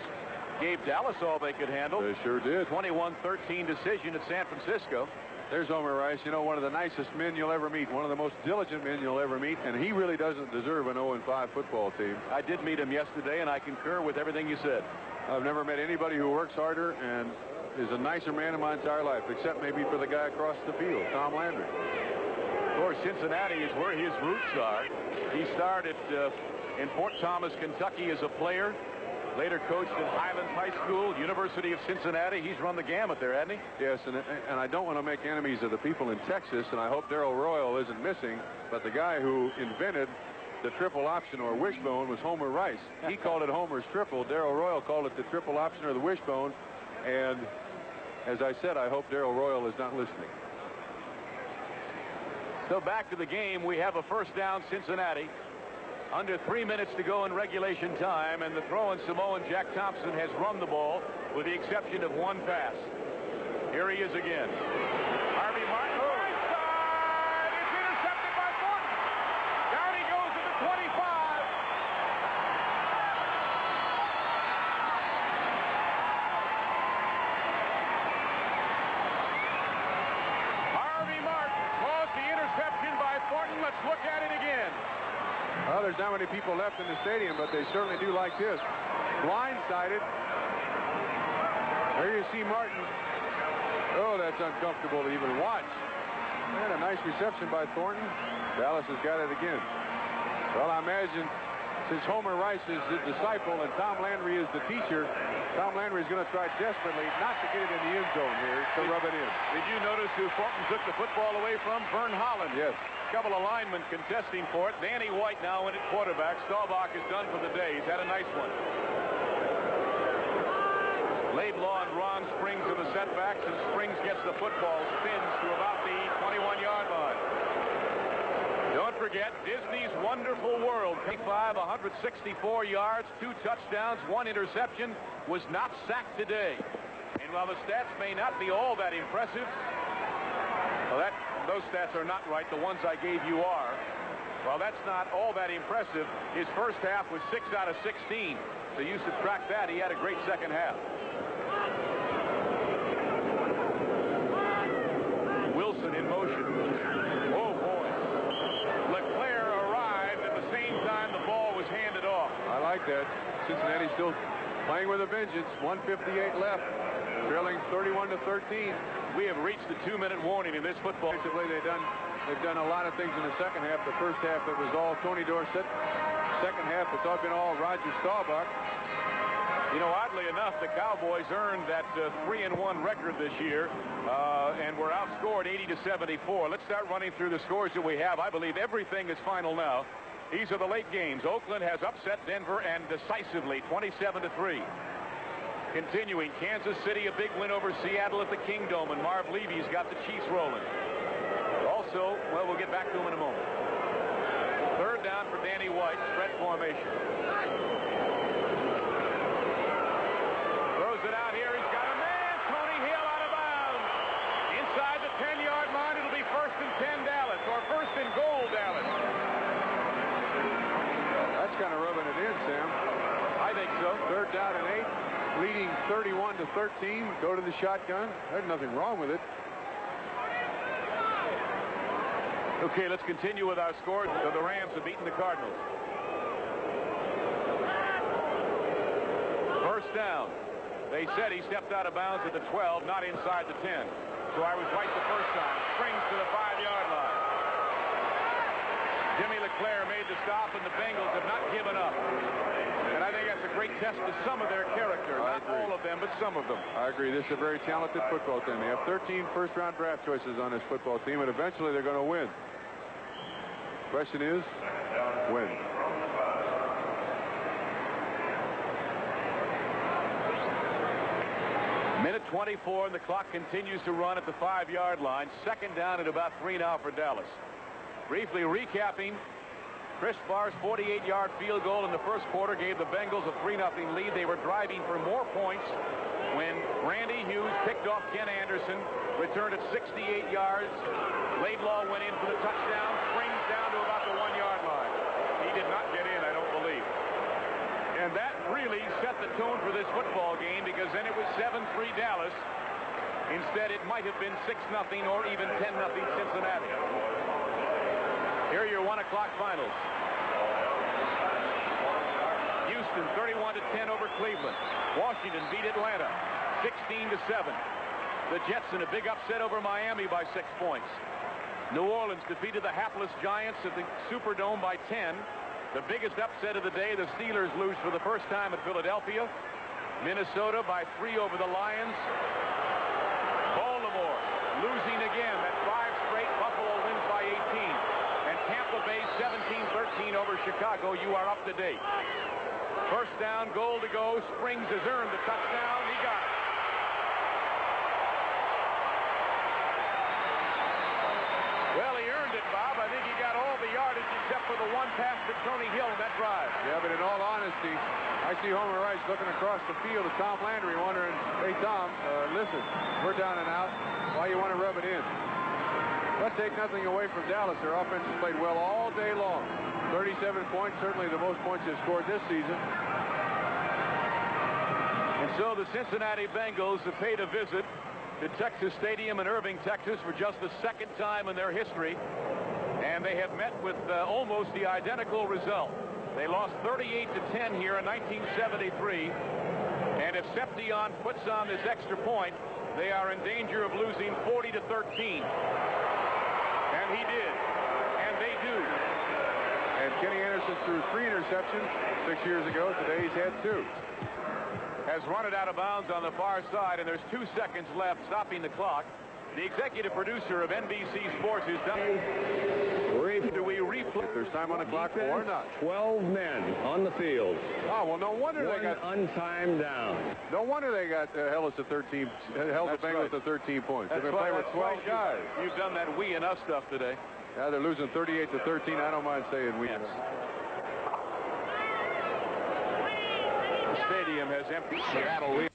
Gave Dallas all they could handle. They sure did. 21-13 decision at San Francisco. There's Homer Rice, you know, one of the nicest men you'll ever meet, one of the most diligent men you'll ever meet, and he really doesn't deserve an 0-5 football team. I did meet him yesterday, and I concur with everything you said. I've never met anybody who works harder and is a nicer man in my entire life, except maybe for the guy across the field, Tom Landry. Of course, Cincinnati is where his roots are. He started in Fort Thomas, Kentucky as a player. Later coached at Highlands High School, University of Cincinnati. He's run the gamut there, hasn't he? Yes, and I don't want to make enemies of the people in Texas, and I hope Darrell Royal isn't missing, but the guy who invented the triple option or wishbone was Homer Rice. He called it Homer's triple. Darrell Royal called it the triple option or the wishbone, and as I said, I hope Darrell Royal is not listening. So back to the game. We have a first down, Cincinnati. Under 3 minutes to go in regulation time, and the throw-in Samoan Jack Thompson has run the ball with the exception of one pass. Here he is again. Harvey Martin, right side. It's intercepted by Thornton. Down he goes to the 25. Harvey Martin caused the interception by Thornton. Let's look at it again. Well, there's not many people left in the stadium, but they certainly do like this. Blindsided. There you see Martin. Oh, that's uncomfortable to even watch. And a nice reception by Thornton. Dallas has got it again. Well, I imagine since Homer Rice is the disciple and Tom Landry is the teacher, Tom Landry is going to try desperately not to get it in the end zone here to rub it in. Did you notice who Thornton took the football away from? Vern Holland. Yes. A couple of linemen contesting for it. Danny White now in at quarterback. Staubach is done for the day. He's had a nice one. Laidlaw and Ron Springs are the setbacks, and Springs gets the football, spins to about the 21-yard line. don't forget Disney's Wonderful World. 164 yards, 2 touchdowns, 1 interception, was not sacked today. And while the stats may not be all that impressive, well, those stats are not right. The ones I gave you are. Well, that's not all that impressive. His first half was 6 out of 16. So you subtract that, he had a great second half. Wilson in motion. Oh, boy. LeClaire arrived at the same time the ball was handed off. I like that. Cincinnati still playing with a vengeance. 1:58 left. Trailing 31-13. We have reached the 2-minute warning in this football. Basically, they've done a lot of things in the second half. The first half, it was all Tony Dorsett. Second half, it's all been all Roger Staubach. You know, oddly enough, the Cowboys earned that 3-1 record this year, and were outscored 80-74. Let's start running through the scores that we have. I believe everything is final now. These are the late games. Oakland has upset Denver, and decisively, 27-3. Continuing, Kansas City, a big win over Seattle at the Kingdome, and Marv Levy's got the Chiefs rolling. Also, well, we'll get back to him in a moment. Third down for Danny White, spread formation. Throws it out here. He's got a man. Tony Hill out of bounds. Inside the 10-yard line, it'll be 1st and 10 Dallas, or 1st and goal Dallas. That's kind of rubbing it in, Sam. I think so. Third down and 8. Leading 31-13. Go to the shotgun. There's nothing wrong with it. Okay, let's continue with our scores. So the Rams have beaten the Cardinals. First down. They said he stepped out of bounds at the 12, not inside the 10. So I was right the first time. Springs to the 5-yard line. Jimmy LeClaire made the stop, and the Bengals have not given up. And I think that's a great test of some of their character. Not all of them, but some of them. I agree. This is a very talented football team. They have 13 first-round draft choices on this football team, and eventually they're going to win. Question is, when? Minute 24, and the clock continues to run at the 5-yard line. Second down at about 3 now for Dallas. Briefly recapping, Chris Barr's 48-yard field goal in the first quarter gave the Bengals a 3-0 lead. They were driving for more points when Randy Hughes picked off Ken Anderson, returned at 68 yards. Laidlaw went in for the touchdown, springs down to about the 1-yard line. He did not get in, I don't believe. And that really set the tone for this football game, because then it was 7-3 Dallas. Instead, it might have been 6-0 or even 10-0 Cincinnati. Here are your 1 o'clock finals. Houston 31-10 over Cleveland. Washington beat Atlanta 16-7. The Jets in a big upset over Miami by 6 points. New Orleans defeated the hapless Giants at the Superdome by 10. The biggest upset of the day, the Steelers lose for the first time at Philadelphia. Minnesota by 3 over the Lions. Baltimore losing again. That 5 straight. Buffalo wins by 18. And Tampa Bay 17-13 over Chicago. You are up to date. First down, goal to go. Springs has earned the touchdown. He got it. Well, he earned it, Bob. I think he got all the yardage except for the one pass to Tony Hill in that drive. Yeah, but in all honesty, I see Homer Rice looking across the field at Tom Landry wondering, hey, Tom, listen, we're down and out. Why you want to rub it in? Let's take nothing away from Dallas. Their offense has played well all day long. 37 points, certainly the most points they've scored this season. And so the Cincinnati Bengals have paid a visit to Texas Stadium in Irving, Texas for just the second time in their history. And they have met with almost the identical result. They lost 38-10 here in 1973. And if Seption puts on this extra point, they are in danger of losing 40-13. And he did. And they do. And Kenny Anderson threw 3 interceptions 6 years ago. Today he's had 2. Has run it out of bounds on the far side, and there's 2 seconds left, stopping the clock. The executive producer of NBC Sports is done. Do we replay? If there's time on the clock or not. 12 men on the field. Oh, well, no wonder they got untimed down. No wonder they got held the Bengals to 13 points. They've been playing with 12 guys. You've done that we and us stuff today. Yeah, they're losing 38-13. I don't mind saying we. Yes. The stadium has emptied. Seattle lead.